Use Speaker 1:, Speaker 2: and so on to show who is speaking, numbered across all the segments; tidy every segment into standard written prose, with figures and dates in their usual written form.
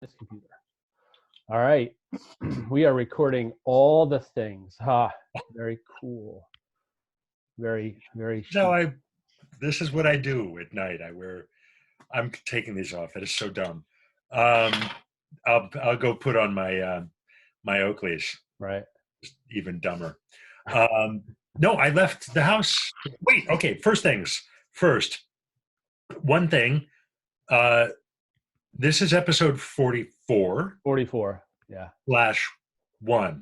Speaker 1: this computer. All right. We are recording all the things. Very cool. Very, very
Speaker 2: No, this is what I do at night. I'm taking these off. That is so dumb. I'll go put on my my Oakleys.
Speaker 1: right.
Speaker 2: Even dumber. No, I left the house. Wait, okay. First things first. One thing. This is episode 44.
Speaker 1: 44. Yeah.
Speaker 2: /1.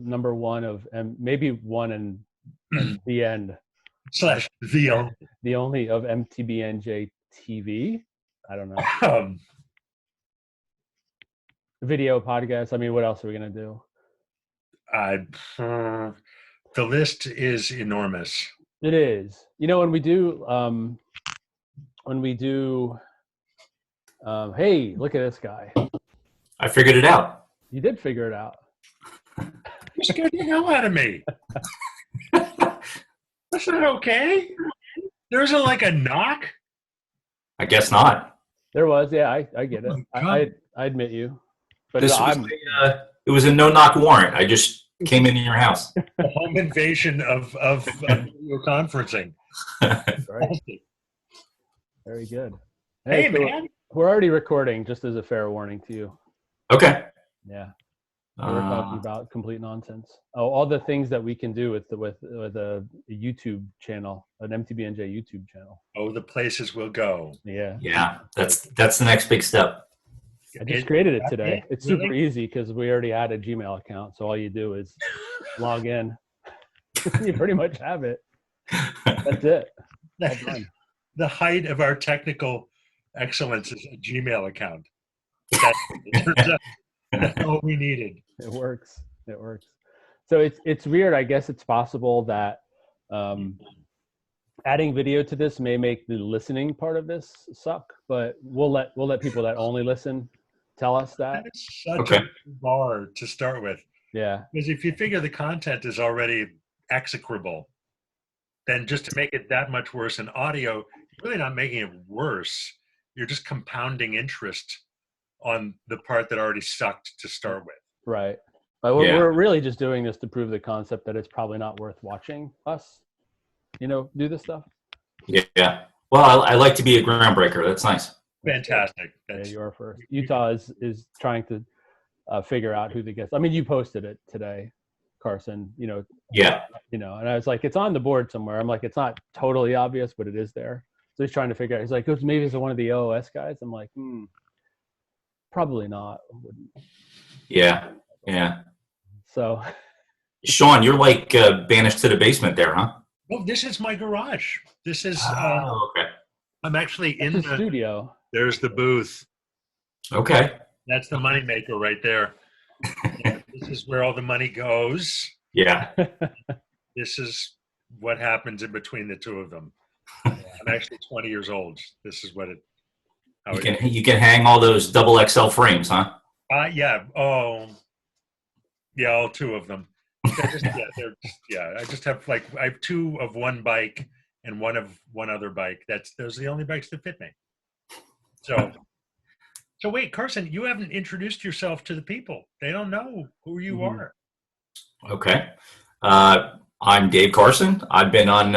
Speaker 1: Number one of, and maybe one and the end.
Speaker 2: /the
Speaker 1: only of MTBNJ TV. I don't know. Video podcast. I mean, what else are we gonna do?
Speaker 2: The list is enormous.
Speaker 1: It is. You know, when we do, hey, look at this guy.
Speaker 3: I figured it out.
Speaker 1: You did figure it out.
Speaker 2: You scared the hell out of me. That's not okay. There isn't like a knock.
Speaker 3: I guess not.
Speaker 1: There was, yeah. I get it. I admit you. But
Speaker 3: it was a no-knock warrant. I just came into your house.
Speaker 2: A home invasion of video conferencing.
Speaker 1: Right. Very good.
Speaker 2: Hey
Speaker 1: so
Speaker 2: man,
Speaker 1: we're already recording. Just as a fair warning to you.
Speaker 3: Okay.
Speaker 1: Yeah. We're talking about complete nonsense. Oh, all the things that we can do with a YouTube channel, an MTBNJ YouTube channel.
Speaker 2: Oh, the places we'll go.
Speaker 1: Yeah.
Speaker 3: Yeah, that's the next big step.
Speaker 1: I just created it today. It's super easy because we already had a Gmail account. So all you do is log in. You pretty much have it. That's it.
Speaker 2: The height of our technical excellence is a Gmail account. That's all we needed.
Speaker 1: It works. So it's weird. I guess it's possible that adding video to this may make the listening part of this suck, but we'll let people that only listen tell us that.
Speaker 2: That's such a bar to start with.
Speaker 1: Yeah.
Speaker 2: Because if you figure the content is already execrable, then just to make it that much worse in audio, you're really not making it worse. You're just compounding interest on the part that already sucked to start with.
Speaker 1: Right. But we're really just doing this to prove the concept that it's probably not worth watching us, do this stuff.
Speaker 3: Yeah. Well, I like to be a groundbreaker. That's nice.
Speaker 2: Fantastic.
Speaker 1: Yeah, you are first. Utah is trying to figure out who the guest. I mean, you posted it today, Carson.
Speaker 3: Yeah.
Speaker 1: And I was like, it's on the board somewhere. I'm like, it's not totally obvious, but it is there. So he's trying to figure out. He's like, maybe it's one of the OOS guys. I'm like, probably not.
Speaker 3: Yeah.
Speaker 1: So,
Speaker 3: Sean, you're like banished to the basement there, huh?
Speaker 2: Well, this is my garage. This is.
Speaker 3: Okay.
Speaker 2: I'm actually in the
Speaker 1: studio.
Speaker 2: There's the booth.
Speaker 3: Okay.
Speaker 2: That's the moneymaker right there. This is where all the money goes.
Speaker 3: Yeah.
Speaker 2: This is what happens in between the two of them. I'm actually 20 years old. This is what it.
Speaker 3: You can hang all those double XL frames, huh?
Speaker 2: Yeah. Oh, yeah. All two of them. I just have I have two of one bike and one of one other bike. Those are the only bikes that fit me. So wait, Carson, you haven't introduced yourself to the people. They don't know who you are.
Speaker 3: Okay. I'm Dave Carson. I've been on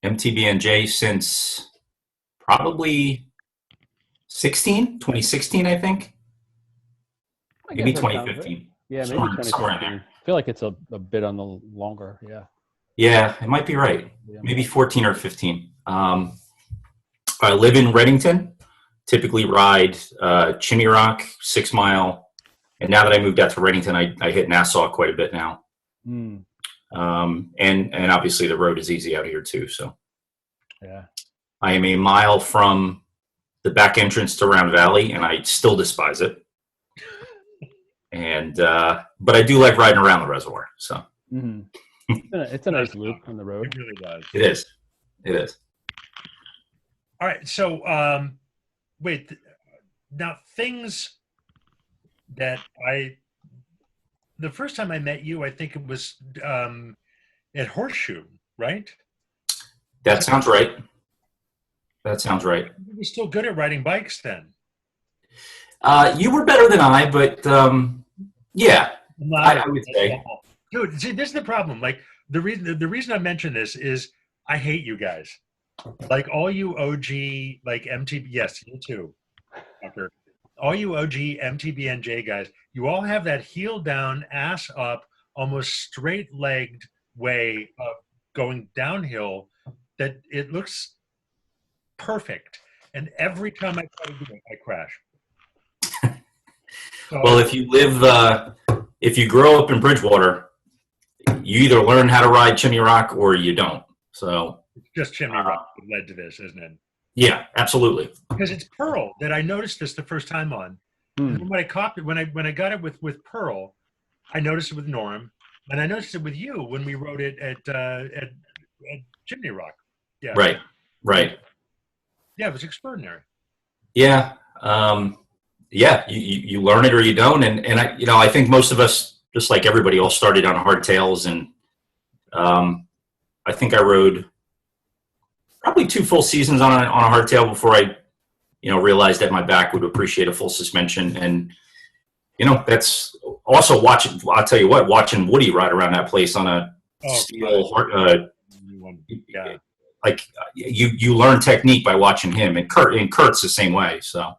Speaker 3: MTBNJ since probably 2016, I think. Maybe 2015.
Speaker 1: Yeah, maybe 2015. I feel like it's a bit on the longer, yeah.
Speaker 3: Yeah, it might be right. Yeah. Maybe 14 or 15. I live in Reddington. Typically ride Chimney Rock, 6 Mile. And now that I moved out to Reddington, I hit Nassau quite a bit now. And obviously the road is easy out here too. So
Speaker 1: yeah,
Speaker 3: I am a mile from the back entrance to Round Valley, and I still despise it. And but I do like riding around the reservoir. So
Speaker 1: it's a nice loop on the road.
Speaker 2: It really does.
Speaker 3: It is.
Speaker 2: All right. So wait. Now things that the first time I met you, I think it was at Horseshoe, right?
Speaker 3: That sounds right. You were
Speaker 2: still good at riding bikes then.
Speaker 3: You were better than I, but yeah, I would say.
Speaker 2: Dude, see, this is the problem. Like the reason I mention this is I hate you guys. Like all you OG, like MTB, yes, you too, Tucker. All you OG MTBNJ guys, you all have that heel down, ass up, almost straight-legged way of going downhill that it looks perfect. And every time I try to do it, I crash. So,
Speaker 3: Well, if you grow up in Bridgewater, you either learn how to ride Chimney Rock or you don't. So
Speaker 2: it's just Chimney Rock that led to this, isn't it?
Speaker 3: yeah, absolutely.
Speaker 2: Because it's Pearl that I noticed this the first time on. And then when I copied, when I got it with Pearl, I noticed it with Norm, and I noticed it with you when we wrote it at Chimney Rock. Yeah.
Speaker 3: Right.
Speaker 2: Yeah, it was extraordinary.
Speaker 3: Yeah. Yeah. You learn it or you don't, and I think most of us, just like everybody, all started on hardtails, and I think I rode probably 2 full seasons on a hardtail before I realized that my back would appreciate a full suspension. And that's also watching. I'll tell you what, watching Woody ride around that place on a steel
Speaker 2: yeah.
Speaker 3: like you learn technique by watching him, and Kurt's the same way. So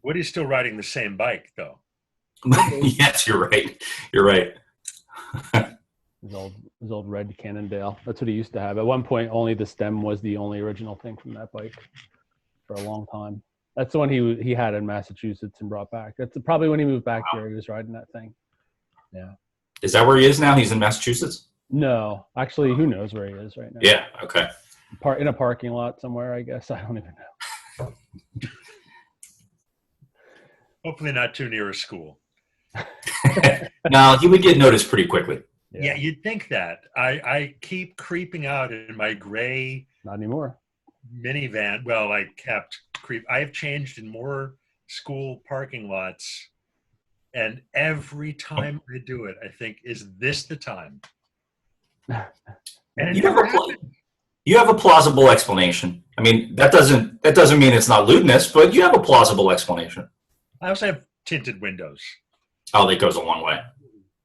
Speaker 2: Woody's still riding the same bike though.
Speaker 3: Yes, you're right.
Speaker 1: His old red Cannondale. That's what he used to have. At one point, only the stem was the only original thing from that bike for a long time. That's the one he had in Massachusetts and brought back. That's probably when he moved back here. He was riding that thing. Yeah.
Speaker 3: Is that where he is now? He's in Massachusetts?
Speaker 1: No, actually, who knows where he is right now?
Speaker 3: Yeah. Okay.
Speaker 1: In a parking lot somewhere, I guess. I don't even know.
Speaker 2: Hopefully not too near a school.
Speaker 3: No, he would get noticed pretty quickly.
Speaker 2: Yeah, you'd think that. I keep creeping out in my gray
Speaker 1: Not anymore.
Speaker 2: minivan. Well, I have changed in more school parking lots, and every time I do it, I think, is this the time? And
Speaker 3: You have a plausible explanation. I mean, that doesn't mean it's not lewdness, but you have a plausible explanation.
Speaker 2: I also have tinted windows.
Speaker 3: Oh, that goes a long way.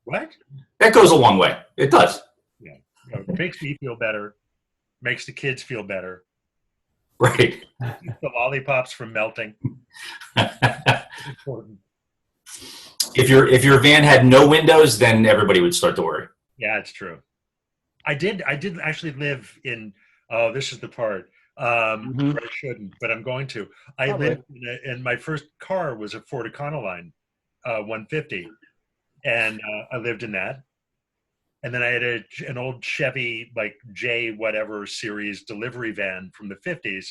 Speaker 2: What?
Speaker 3: That goes a long way. It does.
Speaker 2: Yeah. It makes me feel better. Makes the kids feel better.
Speaker 3: Right.
Speaker 2: The lollipops from melting. Important.
Speaker 3: If your van had no windows, then everybody would start to worry.
Speaker 2: Yeah, it's true. I did actually live in. Oh, this is the part. I shouldn't, but I'm going to. I lived in my first car was a Ford Econoline 150, and I lived in that. And then I had an old Chevy, like J whatever series delivery van from the 50s,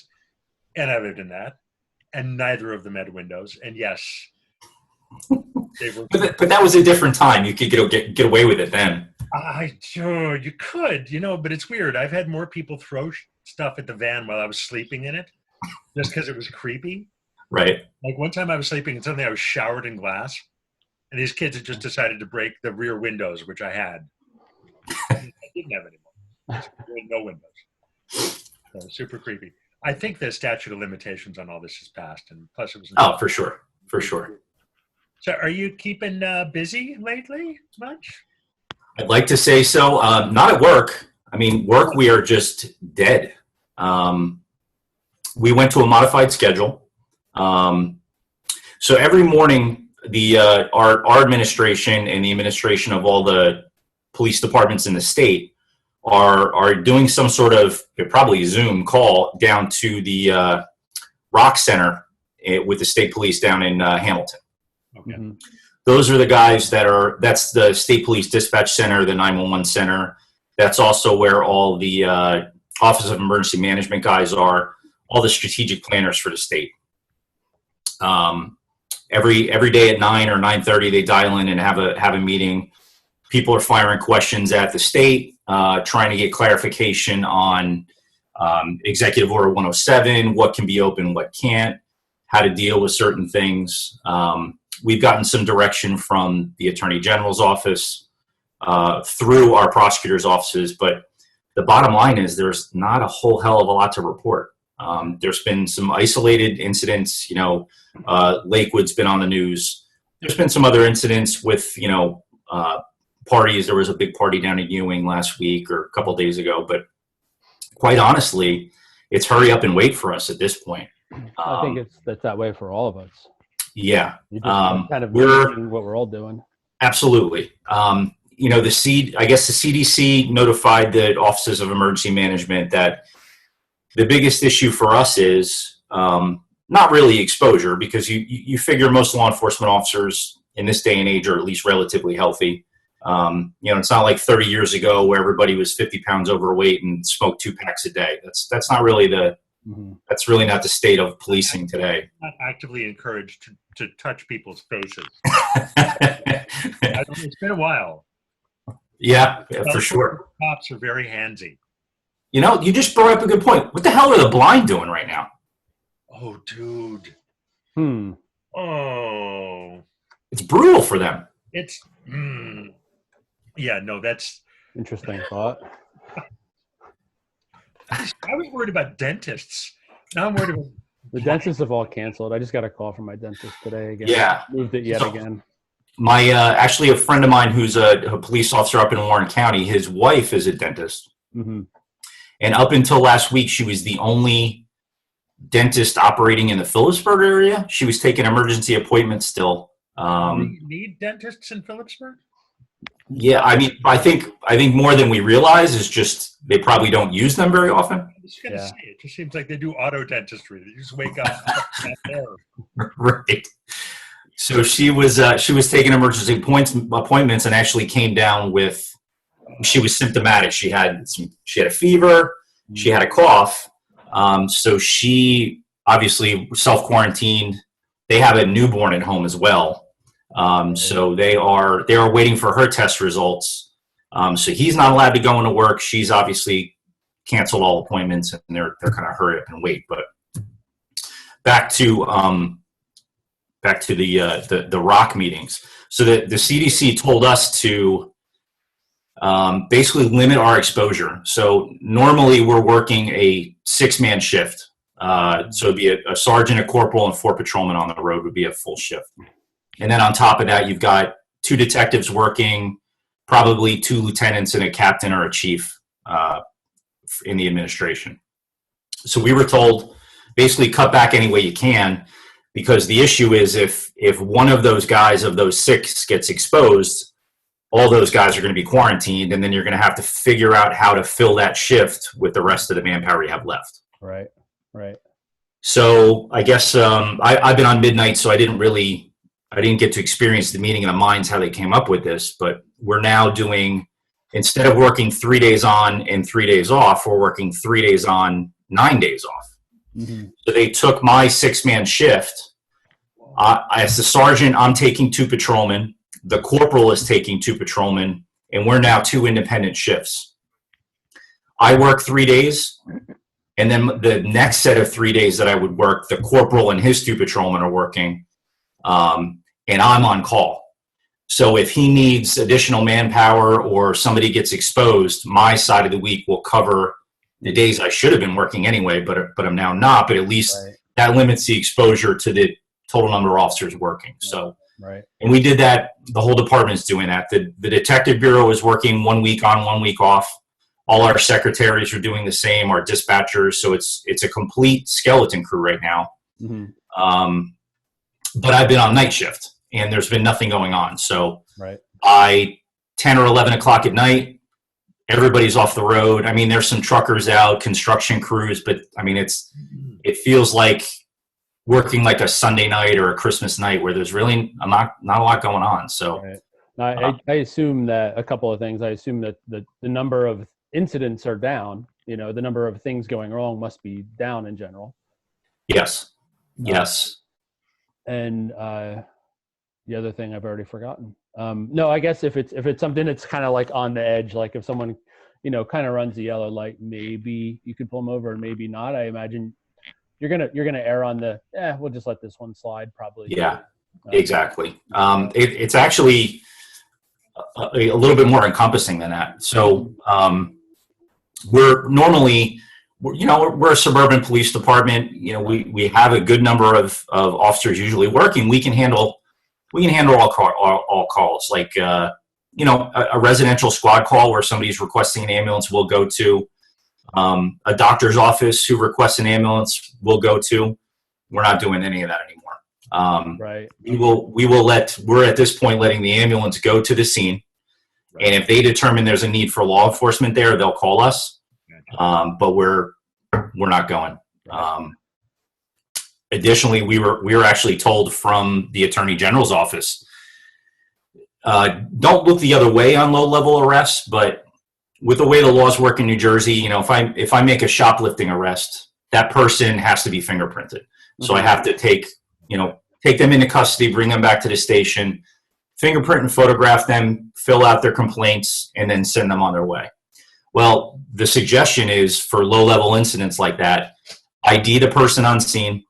Speaker 2: and I lived in that. And neither of them had windows. And yes, they were.
Speaker 3: But that was a different time. You could get away with it then.
Speaker 2: Sure, you could, but it's weird. I've had more people throw stuff at the van while I was sleeping in it, just because it was creepy.
Speaker 3: Right.
Speaker 2: Like one time I was sleeping and suddenly I was showered in glass, and these kids had just decided to break the rear windows, which I had. I didn't have anymore. There were no windows. So super creepy. I think the statute of limitations on all this has passed, and plus it was.
Speaker 3: Oh, for sure.
Speaker 2: So, are you keeping busy lately? Much?
Speaker 3: I'd like to say so. Not at work. I mean, work, we are just dead. We went to a modified schedule. So every morning, our administration and the administration of all the police departments in the state are doing some sort of probably Zoom call down to the Rock Center with the state police down in Hamilton.
Speaker 2: Okay. Mm-hmm.
Speaker 3: Those are the guys that's the state police dispatch center, the 911 center. That's also where all the Office of Emergency Management guys are, all the strategic planners for the state. Every day at 9 or 9:30, they dial in and have a meeting. People are firing questions at the state, trying to get clarification on Executive Order 107, what can be open, what can't, how to deal with certain things. We've gotten some direction from the Attorney General's office through our prosecutors' offices, but the bottom line is there's not a whole hell of a lot to report. There's been some isolated incidents. Lakewood's been on the news. There's been some other incidents with, parties. There was a big party down in Ewing last week or a couple of days ago. But quite honestly, it's hurry up and wait for us at this point.
Speaker 1: I think that's that way for all of us.
Speaker 3: Yeah.
Speaker 1: You just kind of doing what we're all doing.
Speaker 3: Absolutely. I guess the CDC notified the offices of emergency management that the biggest issue for us is not really exposure, because you figure most law enforcement officers in this day and age are at least relatively healthy. It's not like 30 years ago where everybody was 50 pounds overweight and smoked 2 packs a day. That's not really that's really not the state of policing today.
Speaker 2: Not actively encouraged to touch people's faces. It's been a while.
Speaker 3: Yeah, for sure.
Speaker 2: Cops are very handsy.
Speaker 3: You just brought up a good point. What the hell are the blind doing right now?
Speaker 2: Oh, dude.
Speaker 3: Oh. It's brutal for them.
Speaker 2: It's, yeah, no, that's...
Speaker 1: Interesting thought.
Speaker 2: I was worried about dentists. Now I'm worried about...
Speaker 1: The dentists have all canceled. I just got a call from my dentist today again.
Speaker 3: Yeah.
Speaker 1: Moved it yet again.
Speaker 3: My, actually a friend of mine who's a police officer up in Warren County, his wife is a dentist. Mm-hmm. And up until last week, she was the only dentist operating in the Phillipsburg area. She was taking emergency appointments still.
Speaker 2: Do you need dentists in Phillipsburg?
Speaker 3: Yeah, I think more than we realize is just they probably don't use them very often.
Speaker 2: I was going to say, it just seems like they do auto dentistry. They just wake up and there.
Speaker 3: Right. So she was taking emergency appointments and actually came down with. She was symptomatic. She had a fever. She had a cough. So she obviously self-quarantined. They have a newborn at home as well. So they are waiting for her test results. So he's not allowed to go into work. She's obviously canceled all appointments, and they're kind of hurry up and wait. But back to the ROC meetings. So the CDC told us to basically limit our exposure. So normally we're working a 6-man shift. So it'd be a sergeant, a corporal, and 4 patrolmen on the road would be a full shift. And then on top of that, you've got 2 detectives working, probably 2 lieutenants and a captain or a chief in the administration. So we were told basically cut back any way you can, because the issue is if one of those guys of those 6 gets exposed, all those guys are going to be quarantined, and then you're going to have to figure out how to fill that shift with the rest of the manpower you have left.
Speaker 1: Right.
Speaker 3: So I guess I've been on midnight, so I didn't get to experience the meeting of the minds, how they came up with this, but we're now doing, instead of working 3 days on and 3 days off, we're working 3 days on, 9 days off. Mm-hmm. So they took my 6-man shift. As the sergeant, I'm taking 2 patrolmen. The corporal is taking 2 patrolmen, and we're now 2 independent shifts. I work 3 days, and then the next set of 3 days that I would work, the corporal and his 2 patrolmen are working, and I'm on call. So if he needs additional manpower or somebody gets exposed, my side of the week will cover the days I should have been working anyway, but I'm now not. But at least that limits the exposure to the total number of officers working. So.
Speaker 1: Right. And
Speaker 3: we did that. The whole department's doing that. The detective bureau is working 1 week on, 1 week off. All our secretaries are doing the same, our dispatchers. So it's a complete skeleton crew right now. Mm-hmm. But I've been on night shift, and there's been nothing going on. So by 10 or 11 o'clock at night, everybody's off the road. I mean, there's some truckers out, construction crews, but I mean, it feels like working like a Sunday night or a Christmas night where there's really not a lot going on. So
Speaker 1: I assume that a couple of things. I assume that the number of incidents are down. The number of things going wrong must be down in general.
Speaker 3: Yes.
Speaker 1: And the other thing I've already forgotten. No, I guess if it's something that's kind of like on the edge, like if someone, kind of runs the yellow light, maybe you could pull them over and maybe not. I imagine you're gonna err on the we'll just let this one slide probably.
Speaker 3: Yeah, exactly. It's actually a little bit more encompassing than that. So we're we're a suburban police department. We have a good number of officers usually working. We can handle all calls. Like a residential squad call where somebody's requesting an ambulance, we'll go to. A doctor's office who requests an ambulance, we'll go to. We're not doing any of that anymore.
Speaker 1: Right.
Speaker 3: We're at this point letting the ambulance go to the scene. Right. And if they determine there's a need for law enforcement there, they'll call us. But we're not going. Additionally, we were actually told from the Attorney General's office, don't look the other way on low-level arrests, but with the way the laws work in New Jersey, if I make a shoplifting arrest, that person has to be fingerprinted. So I have to take them into custody, bring them back to the station, fingerprint and photograph them, fill out their complaints, and then send them on their way. Well, the suggestion is for low-level incidents like that, ID the person on scene,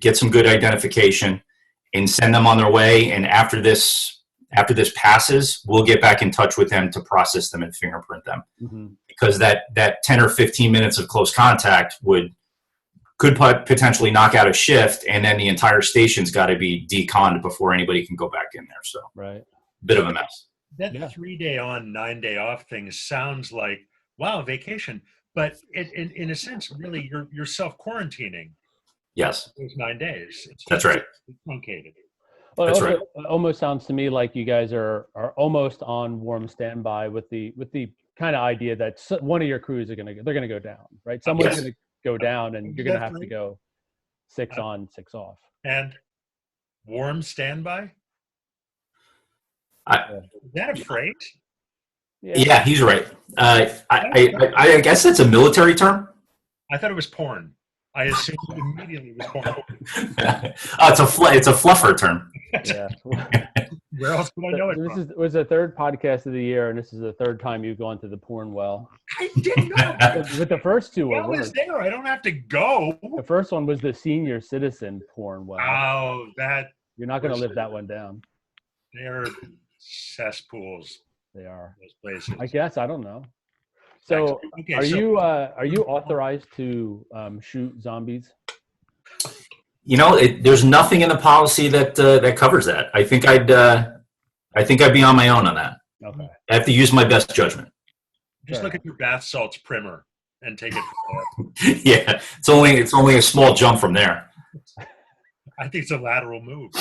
Speaker 3: get some good identification, and send them on their way. And after this passes, we'll get back in touch with them to process them and fingerprint them. Because that 10 or 15 minutes of close contact could potentially knock out a shift, and then the entire station's got to be deconned before anybody can go back in there. So,
Speaker 1: right,
Speaker 3: bit of a mess.
Speaker 2: That 3-day on, 9-day off thing sounds like, wow, vacation. But in a sense, really, you're self-quarantining.
Speaker 3: Yes.
Speaker 2: Those 9 days.
Speaker 3: That's right.
Speaker 2: It's truncated.
Speaker 1: Well,
Speaker 3: That's right.
Speaker 1: It almost sounds to me like you guys are almost on warm standby with the kind of idea that one of your crews they're going to go down, right? Someone's going to go down, and you're going to have to go 6 on, 6 off.
Speaker 2: And warm standby? Is that a phrase?
Speaker 3: Yeah, he's right. I guess that's a military term.
Speaker 2: I thought it was porn. I assumed immediately it was porn.
Speaker 3: It's a fluffer term.
Speaker 1: Yeah.
Speaker 2: Where else would I know it from?
Speaker 1: This was the 3rd podcast of the year, and this is the 3rd time you've gone to the porn well.
Speaker 2: I didn't know.
Speaker 1: With the first 2
Speaker 2: I was there. I don't have to go.
Speaker 1: The first one was the senior citizen porn well.
Speaker 2: Oh,
Speaker 1: you're not going to live that one down.
Speaker 2: They're cesspools.
Speaker 1: They are.
Speaker 2: Those places.
Speaker 1: I guess. I don't know. So, are you authorized to shoot zombies?
Speaker 3: There's nothing in the policy that covers that. I think I'd be on my own on that.
Speaker 1: Okay.
Speaker 3: I have to use my best judgment.
Speaker 2: Just look at your bath salts primer and take it from there.
Speaker 3: Yeah, it's only a small jump from there.
Speaker 2: I think it's a lateral move.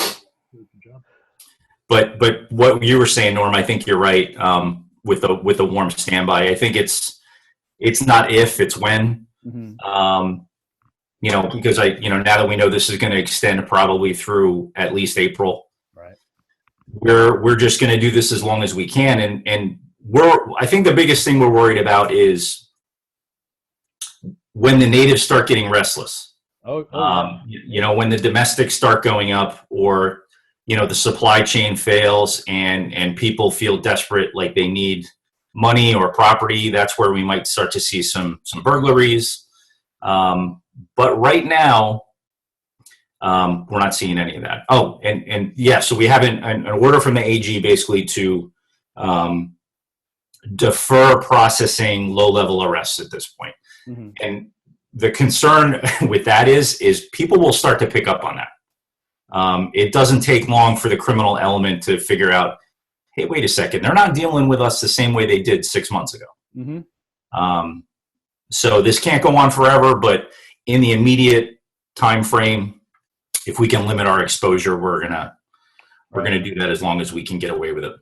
Speaker 3: But what you were saying, Norm, I think you're right. With the warm standby, I think it's not if, it's when. Because now that we know this is going to extend probably through at least April.
Speaker 1: Right.
Speaker 3: We're just going to do this as long as we can, and I think the biggest thing we're worried about is when the natives start getting restless. When the domestics start going up, or the supply chain fails and people feel desperate, like they need money or property. That's where we might start to see some burglaries. But right now, we're not seeing any of that. Oh, and yeah, so we have an order from the AG basically to defer processing low-level arrests at this point. And the concern with that is people will start to pick up on that. It doesn't take long for the criminal element to figure out, hey, wait a second, they're not dealing with us the same way they did 6 months ago. So this can't go on forever, but in the immediate time frame, if we can limit our exposure, we're gonna do that as long as we can get away with it.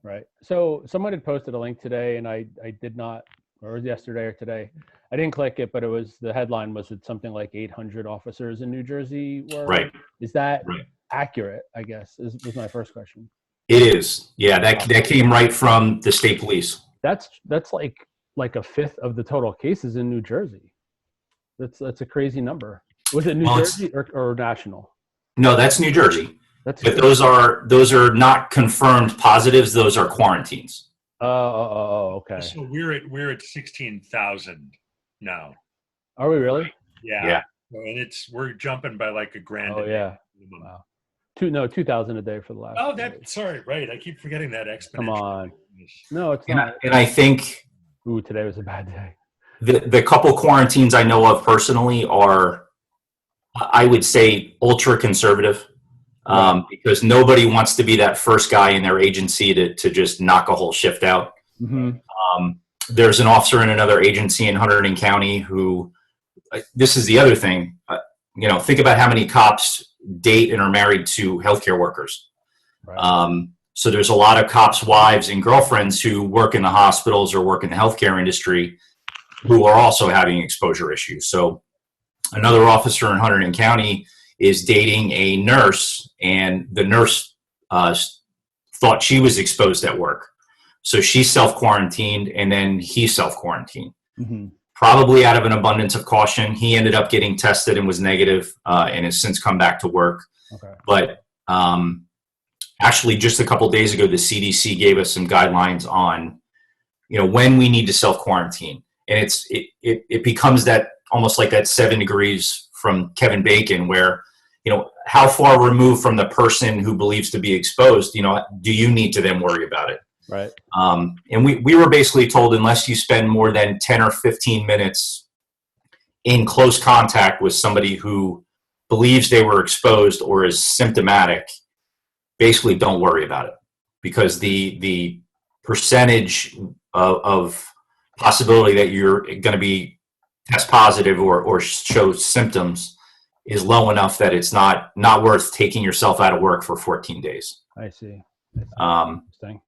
Speaker 1: Right. So someone had posted a link today, and I did not, or it was yesterday or today. I didn't click it, but the headline was something like 800 officers in New Jersey were. Right. Is that accurate? I guess was my first question.
Speaker 3: It is. Yeah, that came right from the state police.
Speaker 1: That's like a fifth of the total cases in New Jersey. That's a crazy number. Was it New Jersey or national? No,
Speaker 3: that's New Jersey. But those are not confirmed positives. Those are quarantines.
Speaker 1: Oh, okay.
Speaker 2: So we're at 16,000 now.
Speaker 1: Are we really?
Speaker 2: Yeah. And we're jumping by like a grand.
Speaker 1: Oh yeah. Wow. 2,000 a day for the last.
Speaker 2: Oh, sorry, right. I keep forgetting that exponential.
Speaker 1: Come on. No, it's not.
Speaker 3: And I think.
Speaker 1: Ooh, today was a bad day.
Speaker 3: The couple quarantines I know of personally are, I would say, ultra conservative, because nobody wants to be that first guy in their agency to just knock a whole shift out.
Speaker 1: Mm-hmm.
Speaker 3: There's an officer in another agency in Hunterdon County who, this is the other thing, think about how many cops date and are married to healthcare workers.
Speaker 1: Right.
Speaker 3: So there's a lot of cops' wives and girlfriends who work in the hospitals or work in the healthcare industry who are also having exposure issues. So another officer in Hunterdon County is dating a nurse, and the nurse thought she was exposed at work. So she self-quarantined, and then he self-quarantined.
Speaker 1: Mm-hmm.
Speaker 3: Probably out of an abundance of caution. He ended up getting tested and was negative, and has since come back to work.
Speaker 1: Okay.
Speaker 3: But actually, just a couple of days ago, the CDC gave us some guidelines on, when we need to self-quarantine. And it becomes that almost like that 7 degrees from Kevin Bacon, where, how far removed from the person who believes to be exposed, do you need to then worry about it?
Speaker 1: Right.
Speaker 3: And we were basically told, unless you spend more than 10 or 15 minutes in close contact with somebody who believes they were exposed or is symptomatic, basically don't worry about it, because the percentage of possibility that you're going to be test positive or show symptoms is low enough that it's not worth taking yourself out of work for 14 days.
Speaker 1: I see.
Speaker 3: Interesting.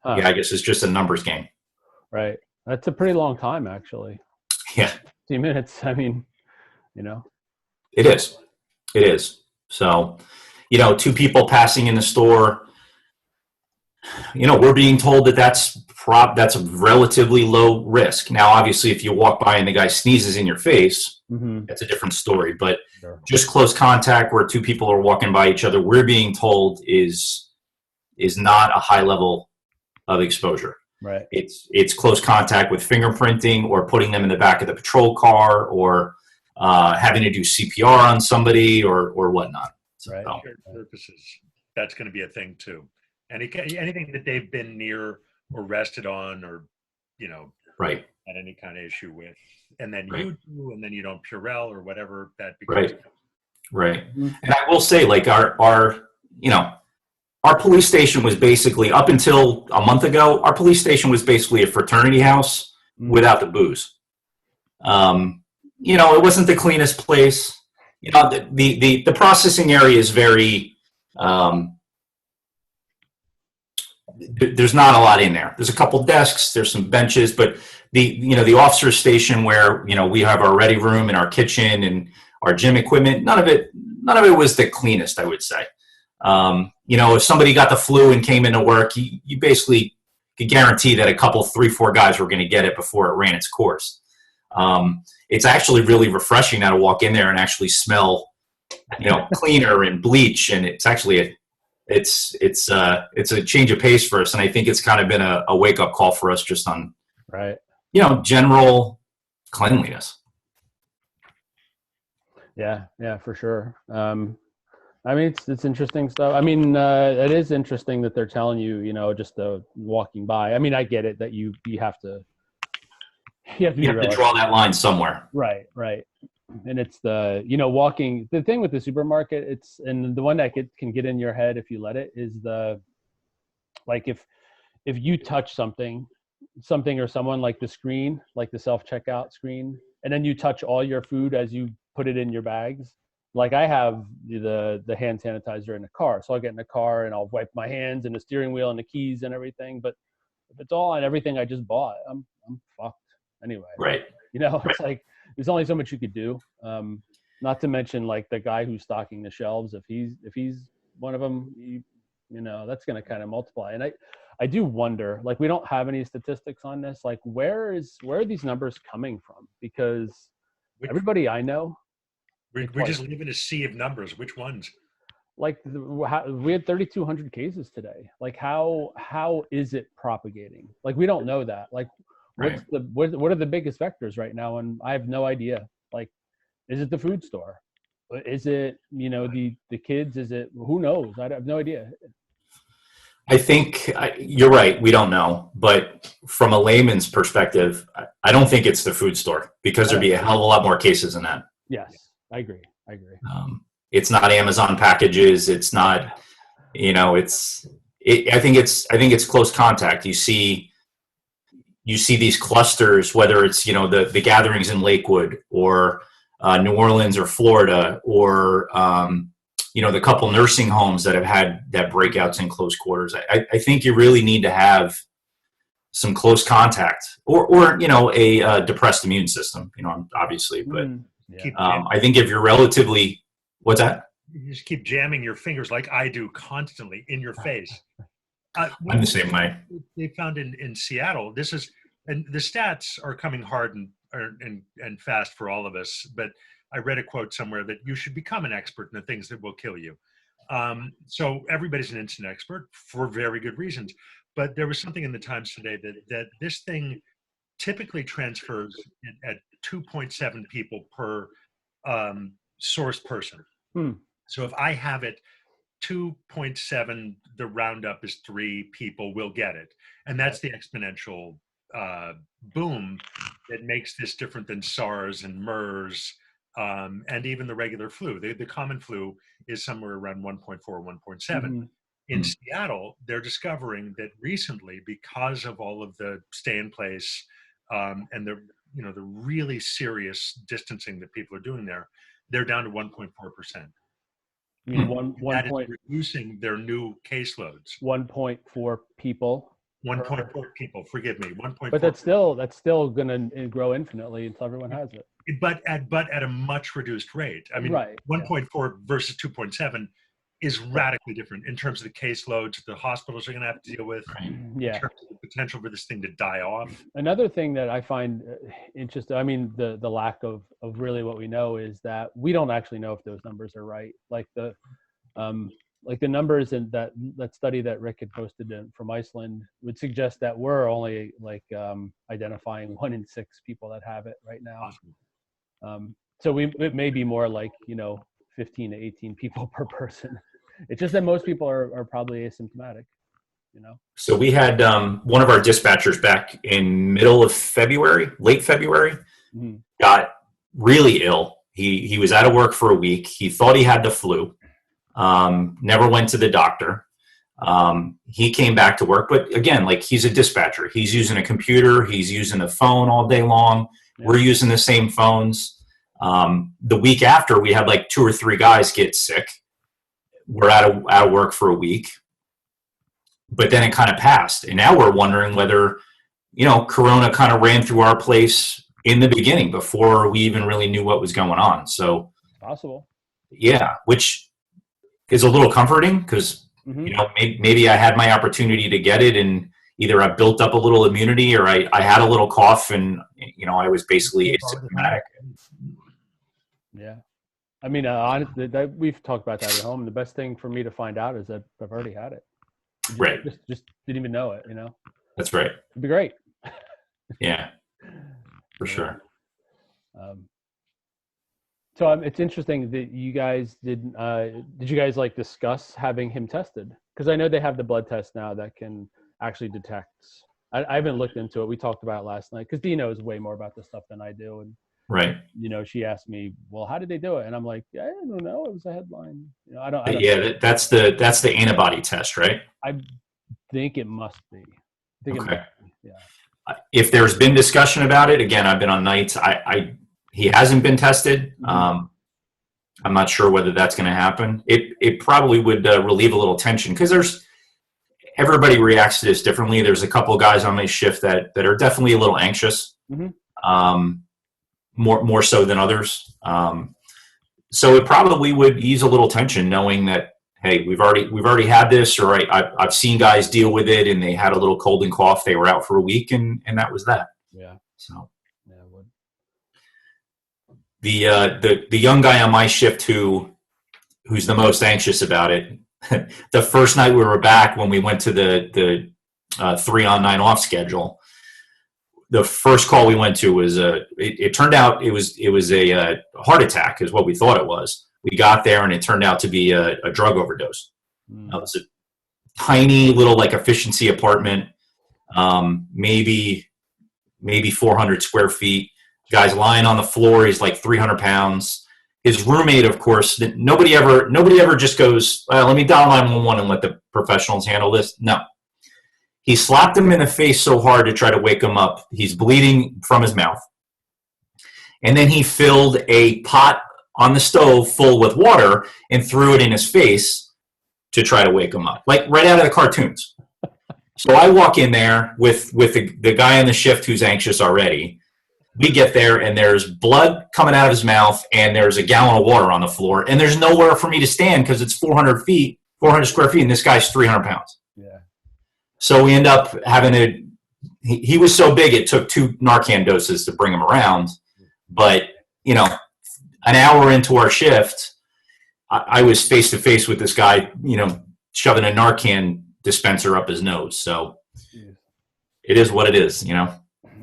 Speaker 1: Huh.
Speaker 3: Yeah, I guess it's just a numbers game.
Speaker 1: Right. That's a pretty long time, actually.
Speaker 3: Yeah.
Speaker 1: 15 minutes. I mean,
Speaker 3: It is. So, two people passing in the store, we're being told that's a relatively low risk. Now, obviously, if you walk by and the guy sneezes in your face,
Speaker 1: mm-hmm.
Speaker 3: that's a different story. But
Speaker 1: sure.
Speaker 3: Just close contact where two people are walking by each other, we're being told is not a high level of exposure.
Speaker 1: Right.
Speaker 3: It's close contact with fingerprinting or putting them in the back of the patrol car or having to do CPR on somebody or whatnot.
Speaker 1: Right.
Speaker 3: So,
Speaker 2: Purposes. That's going to be a thing too. Anything that they've been near or rested on or,
Speaker 3: right.
Speaker 2: had any kind of issue with, and then
Speaker 3: right.
Speaker 2: you do, and then you don't Purell or whatever that becomes.
Speaker 3: Right. And I will say, like our police station was basically, up until a month ago, our police station was basically a fraternity house without the booze. It wasn't the cleanest place. The processing area is very, there's not a lot in there. There's a couple desks, there's some benches, but the officer's station where, we have our ready room and our kitchen and our gym equipment, none of it was the cleanest, I would say. If somebody got the flu and came into work, you basically could guarantee that a couple, 3-4 guys were going to get it before it ran its course. It's actually really refreshing now to walk in there and actually smell, cleaner and bleach. And it's actually it's a change of pace for us. And I think it's kind of been a wake up call for us just on,
Speaker 1: right.
Speaker 3: General cleanliness.
Speaker 1: Yeah, for sure. It's interesting stuff. It is interesting that they're telling you, just walking by. I get it that you have to
Speaker 3: draw that line somewhere.
Speaker 1: Right. And it's walking. The thing with the supermarket, and the one that can get in your head if you let it, is if you touch something or someone, like the screen, like the self-checkout screen, and then you touch all your food as you put it in your bags. Like I have the hand sanitizer in the car, so I'll get in the car and I'll wipe my hands and the steering wheel and the keys and everything. But if it's all on everything I just bought, I'm fucked anyway.
Speaker 3: Right.
Speaker 1: It's like there's only so much you could do. Not to mention, like, the guy who's stocking the shelves, if he's one of them, that's going to kind of multiply. And I do wonder, like, we don't have any statistics on this. Like, where are these numbers coming from? Because everybody I know.
Speaker 2: We're just living a sea of numbers. Which ones?
Speaker 1: Like, we had 3,200 cases today. Like, how is it propagating? Like, we don't know that. Like, what are the biggest vectors right now? And I have no idea. Like, is it the food store? Is it, the kids? Is it, who knows? I have no idea.
Speaker 3: I think you're right. We don't know, but from a layman's perspective, I don't think it's the food store because there'd be a hell of a lot more cases than that.
Speaker 1: Yes, I agree.
Speaker 3: It's not Amazon packages. It's not, I think it's close contact. You see these clusters, whether it's, the gatherings in Lakewood or New Orleans or Florida or, the couple nursing homes that have had that breakouts in close quarters. I think you really need to have some close contact or a depressed immune system, obviously, but I think if you're relatively, what's that?
Speaker 2: You just keep jamming your fingers like I do constantly in your face.
Speaker 3: I'm the same way.
Speaker 2: They found in Seattle, and the stats are coming hard and fast for all of us, but I read a quote somewhere that you should become an expert in the things that will kill you. So everybody's an instant expert for very good reasons. But there was something in the Times today that this thing typically transfers at 2.7 people per source person. So if I have it 2.7, the roundup is 3 people will get it. And that's the exponential boom that makes this different than SARS and MERS and even the regular flu. The common flu is somewhere around 1.4, 1.7. In Seattle, they're discovering that recently, because of all of the stay in place and the really serious distancing that people are doing there, they're down to 1.4%.
Speaker 1: I mean,
Speaker 2: that is reducing their new caseloads.
Speaker 1: 1.4 people.
Speaker 2: 1.4 people. Forgive me. 1.4.
Speaker 1: But that's still going to grow infinitely until everyone has it.
Speaker 2: But at a much reduced rate. I mean, 1.4 versus 2.7 is radically different in terms of the caseloads the hospitals are going to have to deal with. In terms of the potential for this thing to die off.
Speaker 1: Another thing that I find interesting, I mean, the lack of really what we know is that we don't actually know if those numbers are right. Like the numbers in that study that Rick had posted from Iceland would suggest that we're only identifying 1 in 6 people that have it right now. Awesome. So it may be more like 15 to 18 people per person. It's just that most people are probably asymptomatic.
Speaker 3: So we had one of our dispatchers back in late February, got really ill. He was out of work for a week. He thought he had the flu. Never went to the doctor. He came back to work, but again, he's a dispatcher. He's using a computer. He's using a phone all day long. Yeah. We're using the same phones. The week after, we had 2 or 3 guys get sick. We're out of work for a week, but then it kind of passed. And now we're wondering whether, Corona kind of ran through our place in the beginning before we even really knew what was going on. So
Speaker 1: possible.
Speaker 3: Yeah. Which is a little comforting because, maybe I had my opportunity to get it and either I built up a little immunity or I had a little cough and, I was basically asymptomatic.
Speaker 1: Yeah. I mean, honestly, we've talked about that at home. The best thing for me to find out is that I've already had it. Just didn't even know it,
Speaker 3: That's right.
Speaker 1: It'd be great.
Speaker 3: Yeah, for sure.
Speaker 1: So it's interesting that you guys did you guys discuss having him tested? Because I know they have the blood test now that can actually detect. I haven't looked into it. We talked about it last night because Dee knows way more about this stuff than I do. And
Speaker 3: right.
Speaker 1: She asked me, well, how did they do it? And I'm like, I don't know. It was a headline. I don't
Speaker 3: that's the antibody test, right?
Speaker 1: I think it must be.
Speaker 3: Okay.
Speaker 1: Yeah.
Speaker 3: If there's been discussion about it, again, I've been on nights. He hasn't been tested. I'm not sure whether that's going to happen. It probably would relieve a little tension because everybody reacts to this differently. There's a couple of guys on my shift that are definitely a little anxious, more so than others. So it probably would ease a little tension knowing that, hey, we've already had this, or I've seen guys deal with it and they had a little cold and cough. They were out for a week and that was that.
Speaker 1: Yeah.
Speaker 3: So.
Speaker 1: Yeah, it would.
Speaker 3: The young guy on my shift who's the most anxious about it. The first night we were back when we went to the 3 on 9 off schedule, the first call we went to was it turned out it was a heart attack is what we thought it was. We got there and it turned out to be a drug overdose. That was tiny little like efficiency apartment, maybe 400 square feet. Guy's lying on the floor. He's like 300 pounds. His roommate, of course, nobody ever just goes, let me dial 911 and let the professionals handle this. No. He slapped him in the face so hard to try to wake him up. He's bleeding from his mouth. And then he filled a pot on the stove full with water and threw it in his face to try to wake him up, like right out of the cartoons. So I walk in there with the guy on the shift who's anxious already. We get there, and there's blood coming out of his mouth, and there's a gallon of water on the floor, and there's nowhere for me to stand because it's 400 square feet, and this guy's 300 pounds.
Speaker 1: Yeah.
Speaker 3: So we end up having he was so big it took 2 Narcan doses to bring him around. But, you know, an hour into our shift, I was face to face with this guy, you know, shoving a Narcan dispenser up his nose. So it is what it is, you know?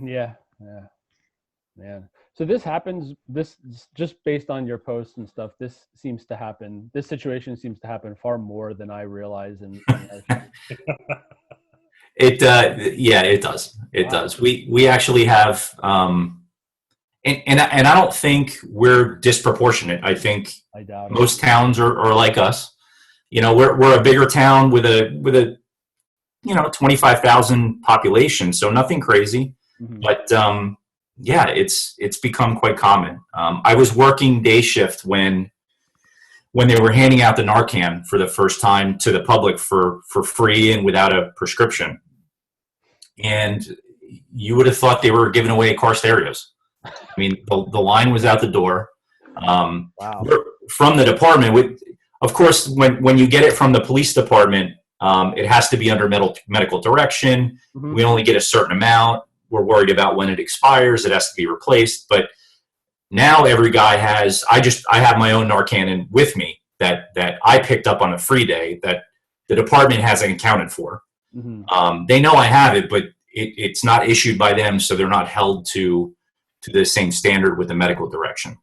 Speaker 1: Yeah. Yeah. Man. So this happens, this just based on your posts and stuff, this situation seems to happen far more than I realize.
Speaker 3: It does. It
Speaker 1: Wow.
Speaker 3: does. We actually have, and I don't think we're disproportionate. I think
Speaker 1: I doubt
Speaker 3: most towns are like us. You know, we're a bigger town with a 25,000 population, so nothing crazy.
Speaker 1: Mm-hmm.
Speaker 3: But yeah, it's become quite common. I was working day shift when they were handing out the Narcan for the first time to the public for free and without a prescription, and you would have thought they were giving away car stereos. I mean, the line was out the door.
Speaker 1: Wow.
Speaker 3: From the department, of course, when you get it from the police department, it has to be under medical direction.
Speaker 1: Mm-hmm.
Speaker 3: We only get a certain amount. We're worried about when it expires. It has to be replaced. But now every guy has. I have my own Narcan with me that I picked up on a free day that the department hasn't accounted for.
Speaker 1: Mm-hmm.
Speaker 3: They know I have it, but it's not issued by them, so they're not held to the same standard with the medical direction.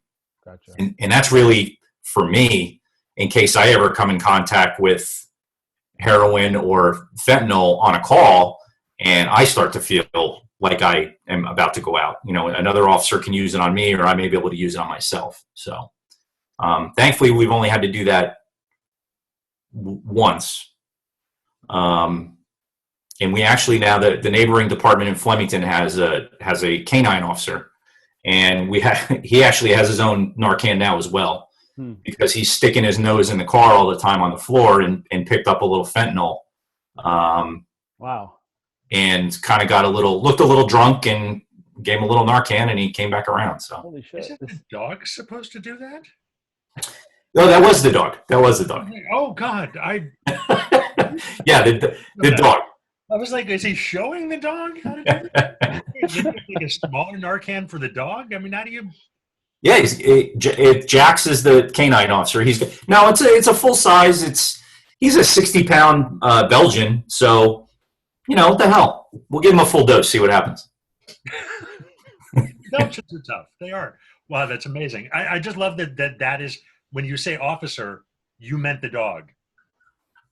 Speaker 1: Gotcha.
Speaker 3: And that's really, for me, in case I ever come in contact with heroin or fentanyl on a call and I start to feel like I am about to go out, you know, another officer can use it on me, or I may be able to use it on myself. So thankfully we've only had to do that once. And we actually now, the neighboring department in Flemington has a canine officer, and he actually has his own Narcan now as well, because he's sticking his nose in the car all the time on the floor and picked up a little fentanyl.
Speaker 1: Wow.
Speaker 3: And kind of looked a little drunk and gave him a little Narcan, and he came back around. So
Speaker 1: Holy shit.
Speaker 2: Isn't the dog supposed to do that?
Speaker 3: no, that was the dog.
Speaker 2: Oh God,
Speaker 3: Yeah, the dog.
Speaker 2: I was like, is he showing the dog how to do that? Is it like a smaller Narcan for the dog? I mean, how do you?
Speaker 3: Yeah, Jax is the canine officer. It's a full size. He's a 60-pound Belgian. So, you know, what the hell? We'll give him a full dose. See what happens.
Speaker 2: Belgians are tough. They are. Wow, that's amazing. I just love that is when you say officer, you meant the dog.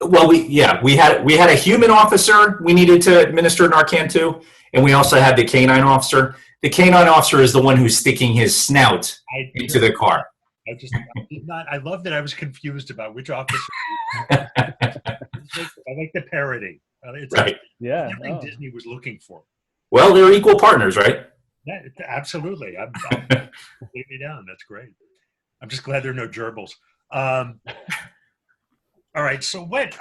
Speaker 3: Well, we had a human officer we needed to administer Narcan to, and we also had the canine officer. The canine officer is the one who's sticking his snout into the car.
Speaker 2: I love that I was confused about which officer. I like the parody. It's
Speaker 3: Right.
Speaker 1: Yeah.
Speaker 2: everything Disney was looking for.
Speaker 3: Well, they're equal partners, right?
Speaker 2: Yeah, absolutely. I'm completely down. That's great. I'm just glad there are no gerbils. All right. So what?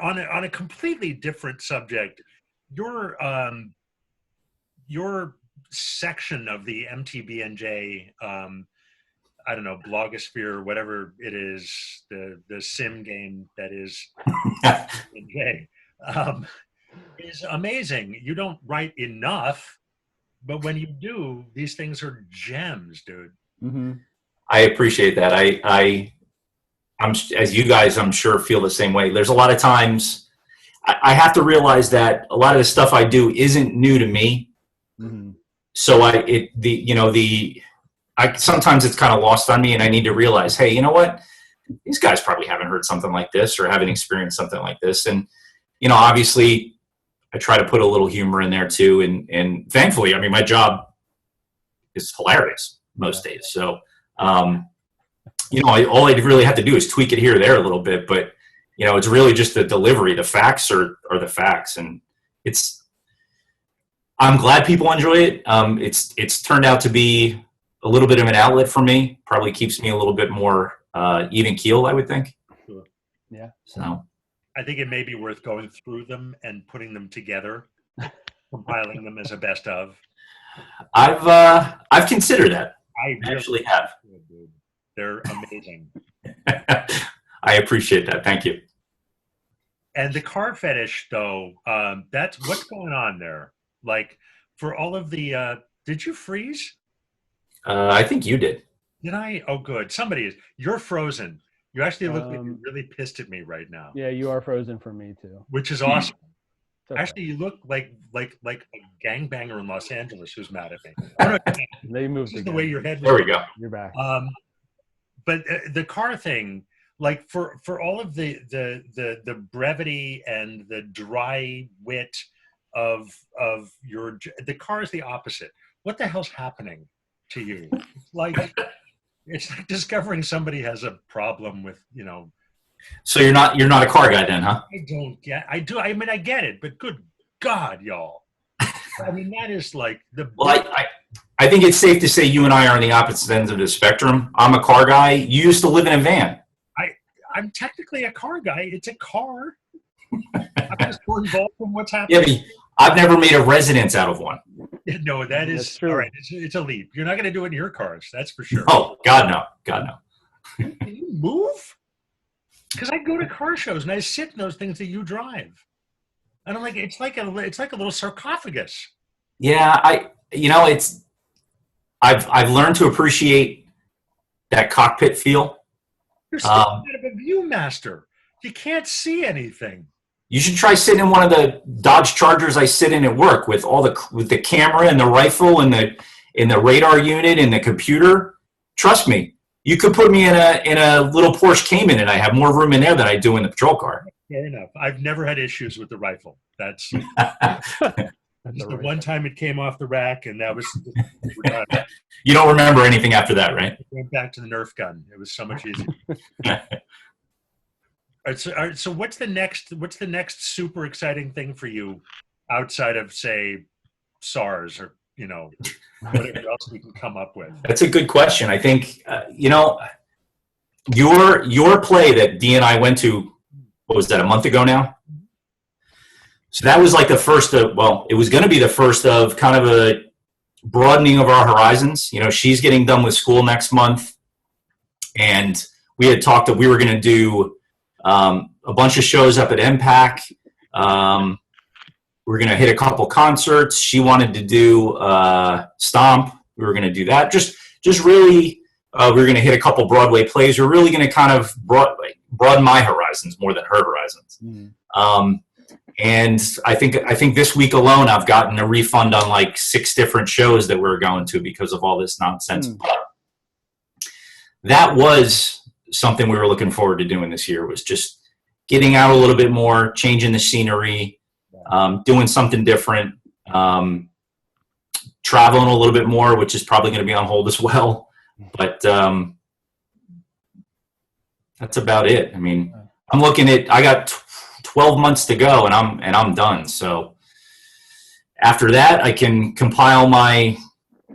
Speaker 2: On a completely different subject, your section of the MTBNJ, I don't know, blogosphere, whatever it is, the sim game that is MTBNJ, is amazing. You don't write enough, but when you do, these things are gems, dude.
Speaker 1: Mm-hmm.
Speaker 3: I appreciate that. I'm as you guys, I'm sure, feel the same way. There's a lot of times I have to realize that a lot of the stuff I do isn't new to me.
Speaker 1: Mm-hmm.
Speaker 3: So sometimes it's kind of lost on me, and I need to realize, hey, you know what? These guys probably haven't heard something like this or haven't experienced something like this. And you know, obviously I try to put a little humor in there too. And thankfully, I mean, my job is hilarious most days. So, you know, all I really have to do is tweak it here or there a little bit, but you know, it's really just the delivery. The facts are the facts. And I'm glad people enjoy it. It's turned out to be a little bit of an outlet for me. Probably keeps me a little bit more even keeled, I would think.
Speaker 2: Sure.
Speaker 1: Yeah.
Speaker 3: So
Speaker 2: I think it may be worth going through them and putting them together, compiling them as a best of.
Speaker 3: I've considered that.
Speaker 2: I
Speaker 3: actually have.
Speaker 2: They're amazing.
Speaker 3: I appreciate that. Thank you.
Speaker 2: And the car fetish, though, that's what's going on there. Like, for all of the, did you freeze?
Speaker 3: I think you did.
Speaker 2: Did I? Oh, good. Somebody is. You're frozen. You actually look like you're really pissed at me right now.
Speaker 1: Yeah, you are frozen for me too.
Speaker 2: Which is awesome.
Speaker 1: Okay.
Speaker 2: Actually, you look like a gangbanger in Los Angeles who's mad at me. Oh, no,
Speaker 1: They moved
Speaker 2: this is
Speaker 1: again.
Speaker 2: the way your head was.
Speaker 3: There we go.
Speaker 1: You're back.
Speaker 2: But the car thing, like for all of the brevity and the dry wit of the car is the opposite. What the hell's happening to you? It's like discovering somebody has a problem with, you know.
Speaker 3: So you're not a car guy then, huh?
Speaker 2: I do. I mean, I get it, but good God, y'all. I mean, that is like the.
Speaker 3: Well, I think it's safe to say you and I are on the opposite ends of the spectrum. I'm a car guy. You used to live in a van.
Speaker 2: I'm technically a car guy. It's a car. I'm just more involved in what's happening.
Speaker 3: Yeah, but I've never made a residence out of one.
Speaker 2: No, that's true. All right. It's a leap. You're not going to do it in your cars. That's for sure.
Speaker 3: Oh, God, no. God, no.
Speaker 2: Can you move? Because I go to car shows and I sit in those things that you drive. And I'm like, it's like a little sarcophagus.
Speaker 3: Yeah, I've learned to appreciate that cockpit feel.
Speaker 2: You're sitting out of a Viewmaster. You can't see anything.
Speaker 3: You should try sitting in one of the Dodge Chargers I sit in at work with the camera and the rifle and the radar unit and the computer. Trust me, you could put me in a little Porsche Cayman and I have more room in there than I do in the patrol car.
Speaker 2: Fair enough. I've never had issues with the rifle. That's just the one time it came off the rack, and that was.
Speaker 3: You don't remember anything after that, right?
Speaker 2: Went back to the Nerf gun. It was so much easier. All right, so what's the next super exciting thing for you outside of, say, SARS or whatever else we can come up with?
Speaker 3: That's a good question. I think your play that Dee and I went to, what was that, a month ago now? So that was like the first of, well, it was going to be the first of kind of a broadening of our horizons. She's getting done with school next month, and we had talked that we were going to do a bunch of shows up at MPAC. We were going to hit a couple concerts. She wanted to do Stomp. We were going to do that. Just really, we were going to hit a couple Broadway plays. We're really going to kind of broaden my horizons more than her horizons. Mm. And I think this week alone, I've gotten a refund on like 6 different shows that we're going to because of all this nonsense. Mm. That was something we were looking forward to doing this year, was just getting out a little bit more, changing the scenery, doing something different, traveling a little bit more, which is probably going to be on hold as well. But that's about it. I mean, I'm looking at, I got 12 months to go and I'm done. So after that, I can compile my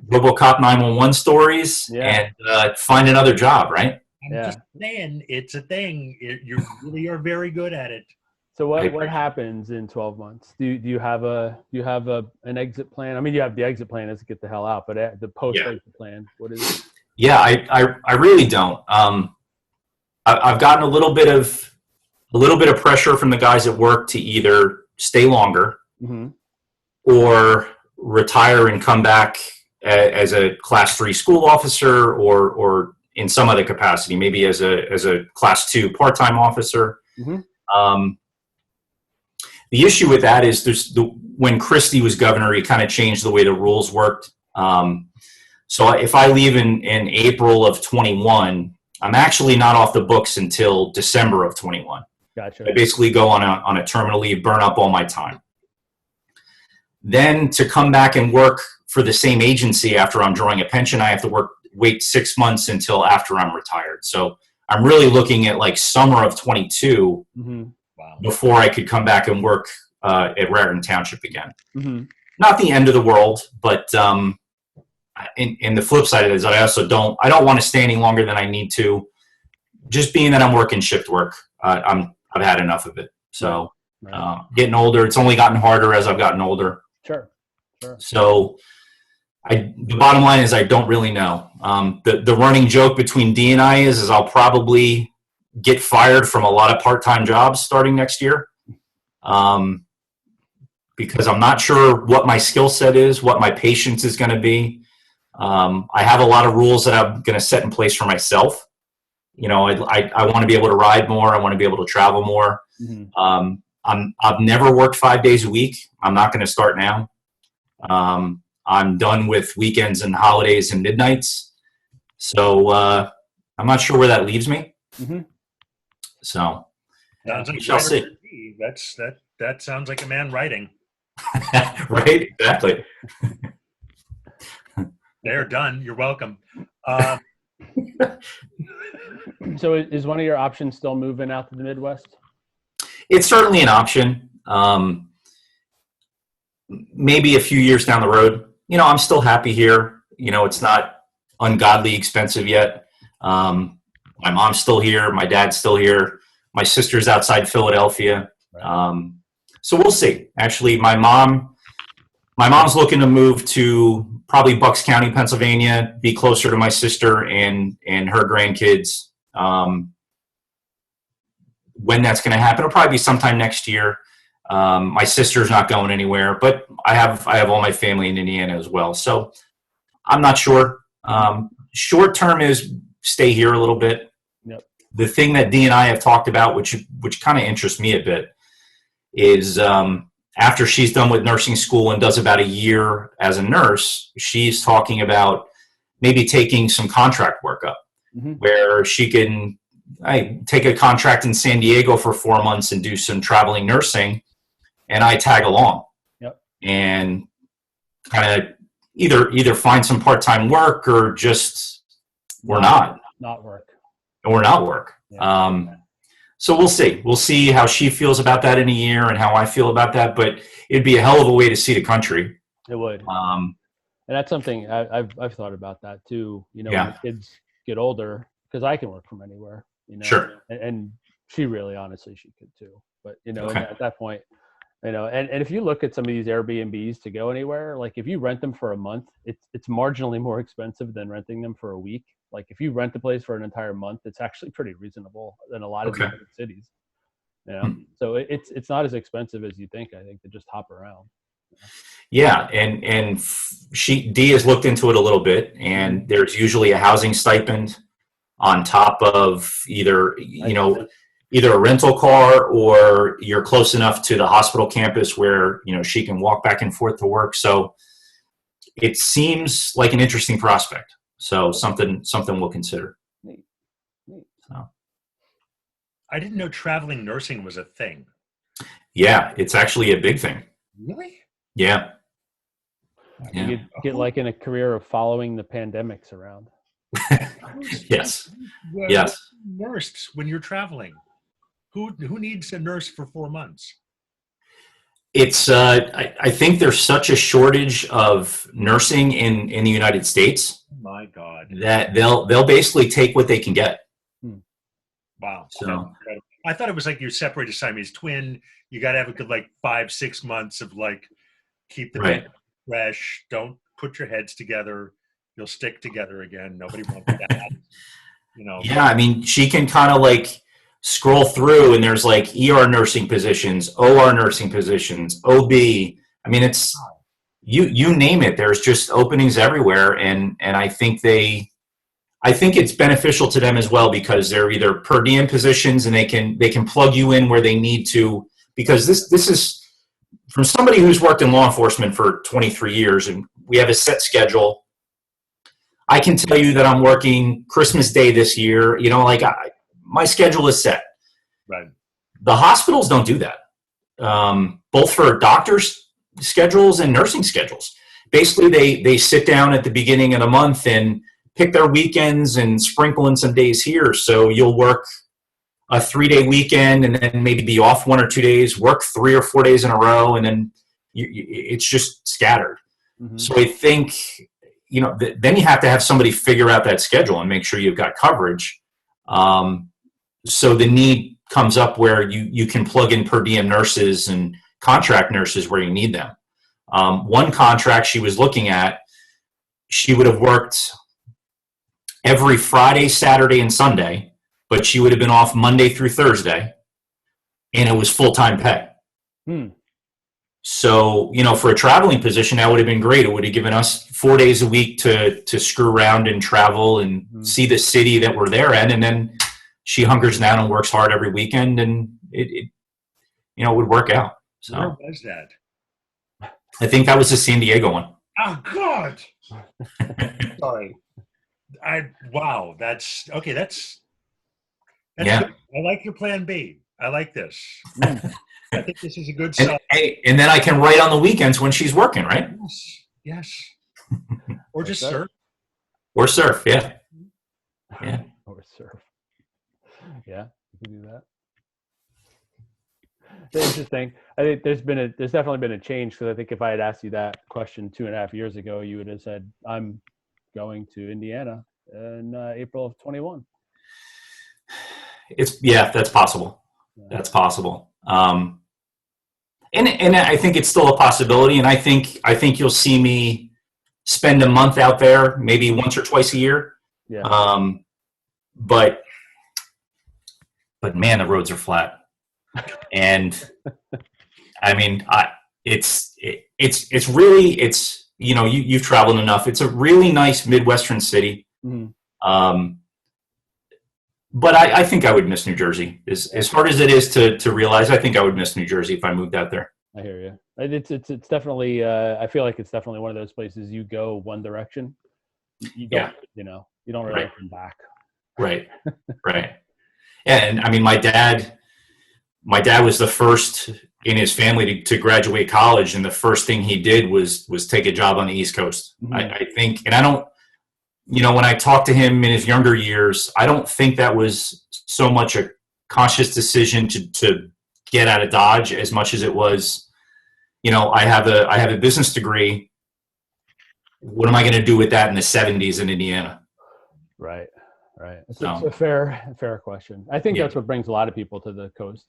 Speaker 3: RoboCop 911 stories and find another job, right?
Speaker 2: I'm just saying, it's a thing. You really are very good at it.
Speaker 1: So what happens in 12 months? Do you have an exit plan? I mean, you have the exit plan is to get the hell out, but the post-exit plan, what is it?
Speaker 3: Yeah, I really don't. I've gotten a little bit of pressure from the guys at work to either stay longer or retire and come back as a Class 3 school officer or in some other capacity, maybe as a Class 2 part-time officer. Mm-hmm. The issue with that is when Christie was governor, he kind of changed the way the rules worked. So if I leave in April of 21, I'm actually not off the books until December of 21.
Speaker 1: Gotcha.
Speaker 3: I basically go on a terminal leave, burn up all my time. Then to come back and work for the same agency after I'm drawing a pension, I have to wait 6 months until after I'm retired. So I'm really looking at like summer of 22 before I could come back and work at Raritan Township again. Not the end of the world, but in the flip side of it is I also don't want to stay any longer than I need to. Just being that I'm working shift work, I've had enough of it. So getting older, it's only gotten harder as I've gotten older.
Speaker 1: Sure.
Speaker 3: So the bottom line is I don't really know. The running joke between D and I is I'll probably get fired from a lot of part-time jobs starting next year. Because I'm not sure what my skill set is, what my patience is going to be. I have a lot of rules that I'm going to set in place for myself. You know, I want to be able to ride more. I want to be able to travel more. I've never worked 5 days a week. I'm not going to start now. I'm done with weekends and holidays and midnights. So I'm not sure where that leaves me. So we shall see.
Speaker 2: That sounds like a man writing.
Speaker 3: Right? Exactly.
Speaker 2: They're done. You're welcome.
Speaker 1: So is one of your options still moving out to the Midwest?
Speaker 3: It's certainly an option. Maybe a few years down the road. You know, I'm still happy here. You know, it's not ungodly expensive yet. My mom's still here. My dad's still here. My sister's outside Philadelphia. So we'll see. Actually, my mom's looking to move to probably Bucks County, Pennsylvania, be closer to my sister and her grandkids. When that's going to happen, it'll probably be sometime next year. My sister's not going anywhere, but I have all my family in Indiana as well. So I'm not sure. Short term is stay here a little bit.
Speaker 1: Yep.
Speaker 3: The thing that Dee and I have talked about, which kind of interests me a bit, is after she's done with nursing school and does about a year as a nurse, she's talking about maybe taking some contract work up, where she can take a contract in San Diego for 4 months and do some traveling nursing, and I tag along. And kind of either find some part-time work or just not work. So we'll see. We'll see how she feels about that in a year and how I feel about that. But it'd be a hell of a way to see the country.
Speaker 1: It would. And that's something I've thought about that too. You know, when the kids get older, because I can work from anywhere. You know,
Speaker 3: sure.
Speaker 1: And she really, honestly, she could too. But you know, at that point, you know, and if you look at some of these Airbnbs to go anywhere, like if you rent them for a month, it's marginally more expensive than renting them for a week. Like if you rent a place for an entire month, it's actually pretty reasonable than a lot of different cities. You know, so it's not as expensive as you think. I think to just hop around.
Speaker 3: Yeah, and Dee has looked into it a little bit, and there's usually a housing stipend on top of either a rental car or you're close enough to the hospital campus where she can walk back and forth to work. So it seems like an interesting prospect. So something we'll consider.
Speaker 1: Neat.
Speaker 3: So.
Speaker 2: I didn't know traveling nursing was a thing.
Speaker 3: Yeah, it's actually a big thing.
Speaker 2: Really?
Speaker 3: Yeah.
Speaker 1: You get like in a career of following the pandemics around.
Speaker 3: Yes.
Speaker 2: Well,
Speaker 3: yes.
Speaker 2: Nursed when you're traveling. Who needs a nurse for 4 months?
Speaker 3: It's I think there's such a shortage of nursing in the United States.
Speaker 2: Oh my God.
Speaker 3: That they'll basically take what they can get.
Speaker 2: Wow.
Speaker 3: So
Speaker 2: I thought it was like you separate a Siamese twin. You got to have a good 5-6 months of keep the bed fresh. Don't put your heads together. You'll stick together again. Nobody wants that.
Speaker 3: Yeah, I mean, she can kind of scroll through, and there's ER nursing positions, OR nursing positions, OB. I mean, it's you name it. There's just openings everywhere, and I think it's beneficial to them as well because they're either per diem positions and they can plug you in where they need to. Because this is from somebody who's worked in law enforcement for 23 years, and we have a set schedule. I can tell you that I'm working Christmas Day this year. My schedule is set.
Speaker 2: Right.
Speaker 3: the hospitals don't do that, both for doctors' schedules and nursing schedules. Basically, they sit down at the beginning of the month and pick their weekends and sprinkle in some days here. So you'll work a 3-day weekend and then maybe be off 1 or 2 days, work 3 or 4 days in a row, and then it's just scattered.
Speaker 1: Mm-hmm.
Speaker 3: So I think, then you have to have somebody figure out that schedule and make sure you've got coverage. So the need comes up where you can plug in per diem nurses and contract nurses where you need them. One contract she was looking at, she would have worked every Friday, Saturday, and Sunday, but she would have been off Monday through Thursday, and it was full-time pay. So, for a traveling position, that would have been great. It would have given us 4 days a week to screw around and travel and see the city that we're there in, and then she hunkers down and works hard every weekend, and it would work out. So,
Speaker 2: where was that?
Speaker 3: I think that was the San Diego one.
Speaker 2: Oh God! Sorry. Wow. That's okay. That's
Speaker 3: yeah.
Speaker 2: Good. I like your plan B. I like this. I think this is a good sell.
Speaker 3: And then I can write on the weekends when she's working, right?
Speaker 2: Yes. Or just surf.
Speaker 3: Or surf, yeah. Yeah.
Speaker 1: Or surf. Yeah, you can do that. It's interesting. I think there's definitely been a change, because I think if I had asked you that question 2.5 years ago, you would have said, I'm going to Indiana in April of 21.
Speaker 3: That's possible. Yeah. That's possible. And I think it's still a possibility. And I think you'll see me spend a month out there, maybe once or twice a year.
Speaker 1: Yeah.
Speaker 3: But man, the roads are flat. And I mean, it's really, you've traveled enough. It's a really nice Midwestern city. Mm-hmm. But I think I would miss New Jersey. As hard as it is to realize, I think I would miss New Jersey if I moved out there.
Speaker 1: I hear you. It's definitely, I feel like it's definitely one of those places you go one direction. You don't, you don't really come back.
Speaker 3: Right. Right. And I mean, my dad was the first in his family to graduate college, and the first thing he did was take a job on the East Coast. Mm-hmm. I think, and I don't, when I talked to him in his younger years, I don't think that was so much a conscious decision to get out of Dodge as much as it was, I have a business degree. What am I going to do with that in the 70s in Indiana?
Speaker 1: Right. It's a fair question. I think that's what brings a lot of people to the coast,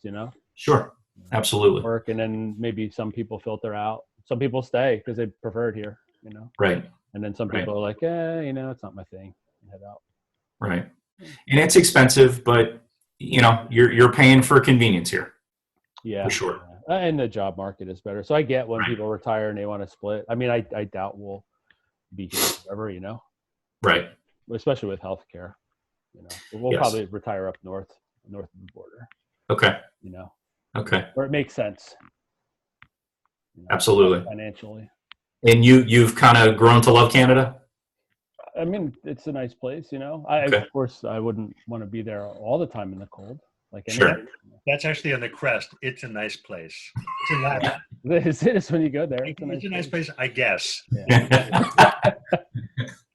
Speaker 3: Sure. Absolutely.
Speaker 1: Work, and then maybe some people filter out. Some people stay because they prefer it here,
Speaker 3: Right.
Speaker 1: And then some people are like, it's not my thing. Head out.
Speaker 3: Right. And it's expensive, but you're paying for convenience here.
Speaker 1: Yeah.
Speaker 3: For sure.
Speaker 1: Yeah. And the job market is better. So I get when people retire and they want to split. I mean, I doubt we'll be here forever,
Speaker 3: Right.
Speaker 1: Especially with healthcare. We'll probably retire up north of the border.
Speaker 3: Okay. Okay.
Speaker 1: Where it makes sense.
Speaker 3: Absolutely.
Speaker 1: Financially.
Speaker 3: And you've kind of grown to love Canada?
Speaker 1: I mean, it's a nice place, Of course, I wouldn't want to be there all the time in the cold.
Speaker 3: Sure.
Speaker 2: That's actually on the crest. It's a nice place.
Speaker 1: It is when you go there.
Speaker 2: It's a nice place, I guess.
Speaker 1: Yeah.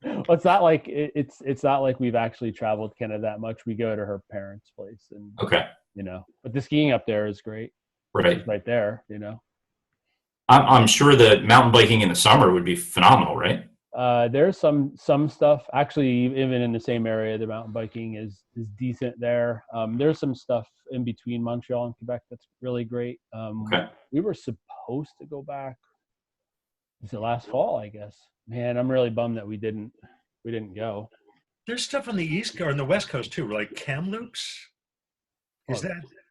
Speaker 1: Well, it's not like it's not like we've actually traveled Canada that much. We go to her parents' place, and but the skiing up there is great.
Speaker 3: Right.
Speaker 1: It's right there,
Speaker 3: I'm sure that mountain biking in the summer would be phenomenal, right?
Speaker 1: There's some stuff actually, even in the same area. The mountain biking is decent there. There's some stuff in between Montreal and Quebec that's really great. We were supposed to go back. Is it last fall? I guess. Man, I'm really bummed that we didn't go.
Speaker 2: There's stuff on the East or on the West Coast too, like Kamloops.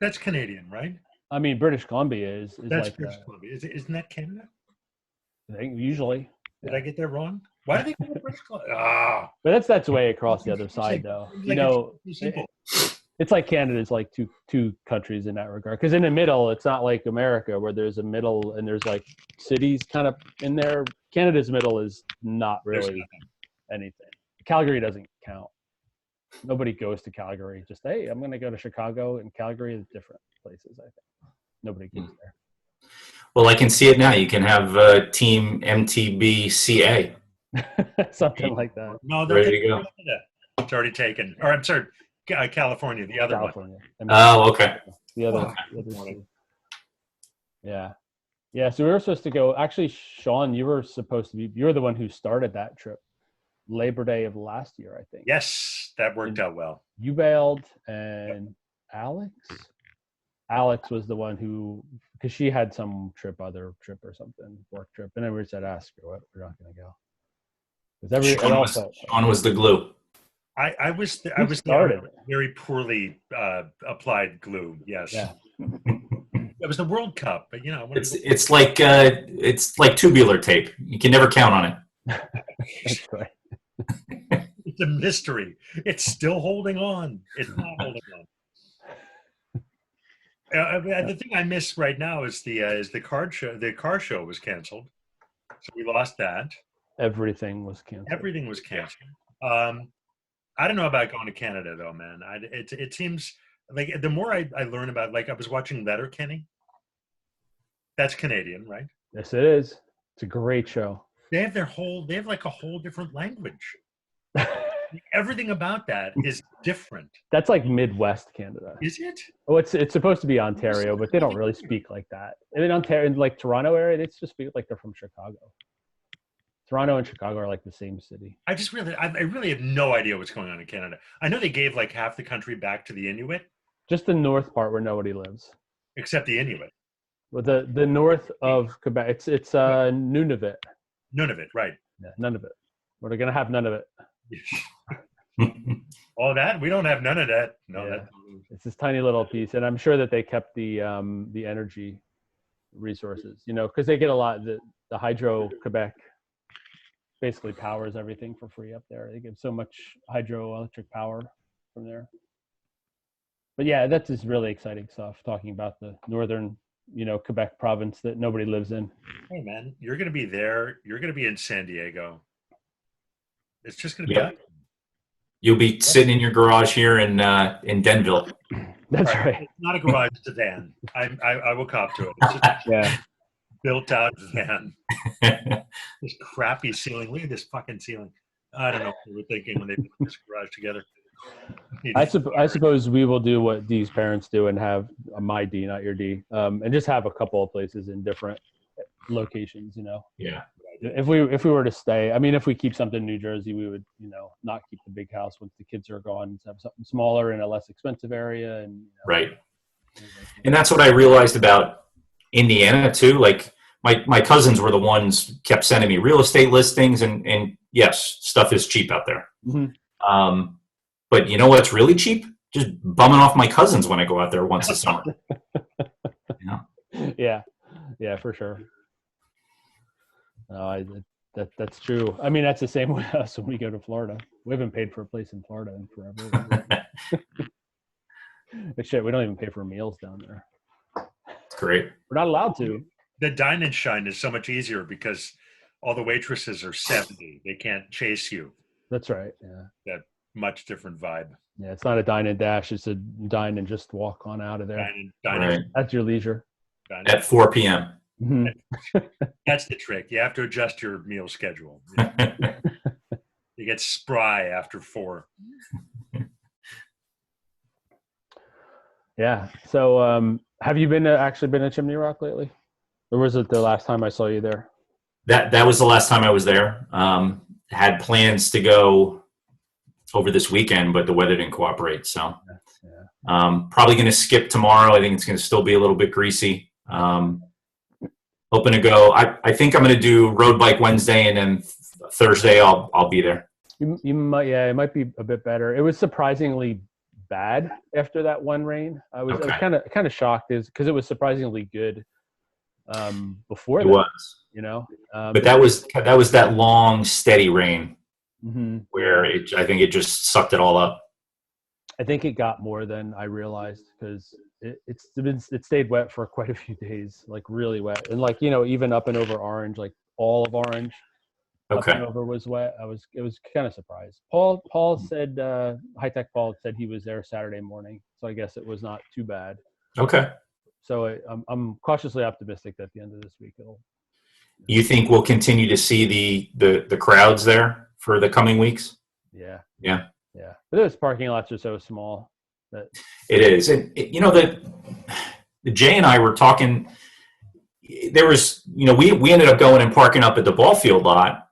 Speaker 2: That's Canadian, right?
Speaker 1: I mean, British Columbia is
Speaker 2: that's
Speaker 1: like
Speaker 2: British Columbia. Isn't that Canada?
Speaker 1: I think usually.
Speaker 2: Did I get that wrong? Why do they call it British Columbia?
Speaker 1: But that's way across the other side, though. It's like Canada's like two countries in that regard. Because in the middle, it's not like America where there's a middle and there's like cities kind of in there. Canada's middle is not really anything. Calgary doesn't count. Nobody goes to Calgary. Just, hey, I'm going to go to Chicago, and Calgary is different places, I think. Nobody goes there.
Speaker 3: Well, I can see it now. You can have Team MTBCA.
Speaker 1: Something like that.
Speaker 2: No,
Speaker 3: Ready to go.
Speaker 2: It's already taken. Or I'm sorry, California, the other
Speaker 1: California.
Speaker 3: Oh, okay.
Speaker 1: The other two. Yeah. Yeah, so we were supposed to go. Actually, Sean, you were the one who started that trip. Labor Day of last year, I think.
Speaker 2: Yes, that worked out well.
Speaker 1: You bailed, and Alex was the one who, because she had some other trip or something, work trip, and then we said, screw it, we're not going to go.
Speaker 3: Sean was the glue.
Speaker 2: I was
Speaker 1: started
Speaker 2: very poorly applied glue. Yes.
Speaker 1: Yeah.
Speaker 2: It was the World Cup, but
Speaker 3: it's like tubular tape. You can never count on it.
Speaker 1: That's right.
Speaker 2: It's a mystery. It's still holding on. It's not holding on. The thing I miss right now is the car show. The car show was canceled, so we lost that.
Speaker 1: Everything was canceled.
Speaker 2: Everything was canceled. I don't know about going to Canada though, man. It seems like the more I learn about, like I was watching Letterkenny. That's Canadian, right?
Speaker 1: Yes, it is. It's a great show.
Speaker 2: They have like a whole different language. Everything about that is different.
Speaker 1: That's like Midwest Canada.
Speaker 2: Is it?
Speaker 1: Oh, it's supposed to be Ontario, but they don't really speak like that. And in Ontario, in like Toronto area, they just speak like they're from Chicago. Toronto and Chicago are like the same city.
Speaker 2: I really have no idea what's going on in Canada. I know they gave like half the country back to the Inuit.
Speaker 1: Just the north part where nobody lives.
Speaker 2: Except the Inuit.
Speaker 1: Well, the north of Quebec, it's Nunavut.
Speaker 2: Nunavut, right?
Speaker 1: Yeah, none of it. We're gonna have none of it.
Speaker 2: All that? We don't have none of that. No,
Speaker 1: yeah. It's this tiny little piece, and I'm sure that they kept the energy resources, because they get a lot. The Hydro Quebec basically powers everything for free up there. They give so much hydroelectric power from there. But yeah, that's just really exciting stuff. Talking about the northern, Quebec province that nobody lives in.
Speaker 2: Hey man, you're gonna be there. You're gonna be in San Diego. It's just gonna be.
Speaker 3: Yeah. You'll be sitting in your garage here in Denville.
Speaker 1: That's right.
Speaker 2: It's not a garage, it's a van. I will cop to it. It's just built out van. This crappy ceiling. Look at this fucking ceiling. I don't know what they were thinking when they put this garage together.
Speaker 1: I suppose we will do what Dee's parents do and have my D, not your D, and just have a couple of places in different locations.
Speaker 3: Yeah.
Speaker 1: If we were to stay, I mean, if we keep something in New Jersey, we would, not keep the big house once the kids are gone. Have something smaller in a less expensive area, and
Speaker 3: right. And that's what I realized about Indiana too. Like my cousins were the ones kept sending me real estate listings, and yes, stuff is cheap out there.
Speaker 1: Mm-hmm.
Speaker 3: But you know what's really cheap? Just bumming off my cousins when I go out there once a summer.
Speaker 1: Yeah, for sure. That's true. I mean, that's the same with us when we go to Florida. We haven't paid for a place in Florida in forever. But shit, we don't even pay for meals down there.
Speaker 3: It's great.
Speaker 1: We're not allowed to.
Speaker 2: The dine and shine is so much easier because all the waitresses are 70. They can't chase you.
Speaker 1: That's right. Yeah.
Speaker 2: That much different vibe.
Speaker 1: Yeah, it's not a dine and dash. It's a dine and just walk on out of there.
Speaker 2: Dine
Speaker 1: That's your leisure.
Speaker 3: At 4 p.m.
Speaker 1: Mm-hmm.
Speaker 2: That's the trick. You have to adjust your meal schedule. You get spry after 4.
Speaker 1: Yeah. So, have you actually been to Chimney Rock lately, or was it the last time I saw you there?
Speaker 3: That was the last time I was there. Had plans to go over this weekend, but the weather didn't cooperate. So, probably going to skip tomorrow. I think it's going to still be a little bit greasy. Hoping to go. I think I'm going to do road bike Wednesday, and then Thursday I'll be there.
Speaker 1: You might, it might be a bit better. It was surprisingly bad after that one rain. I was kind of shocked, because it was surprisingly good before that. It was,
Speaker 3: but that was that long steady rain,
Speaker 1: mm-hmm.
Speaker 3: where I think it just sucked it all up.
Speaker 1: I think it got more than I realized, because it stayed wet for quite a few days, like really wet, and like even up and over Orange, like all of Orange,
Speaker 3: Okay.
Speaker 1: Up and over was wet. It was kind of surprised. Paul said, High Tech Paul said he was there Saturday morning, so I guess it was not too bad.
Speaker 3: Okay.
Speaker 1: So I'm cautiously optimistic that at the end of this week it'll.
Speaker 3: You think we'll continue to see the crowds there for the coming weeks?
Speaker 1: Yeah.
Speaker 3: Yeah.
Speaker 1: Yeah. But those parking lots are so small that
Speaker 3: it is. And the Jay and I were talking. There was, we ended up going and parking up at the ball field lot,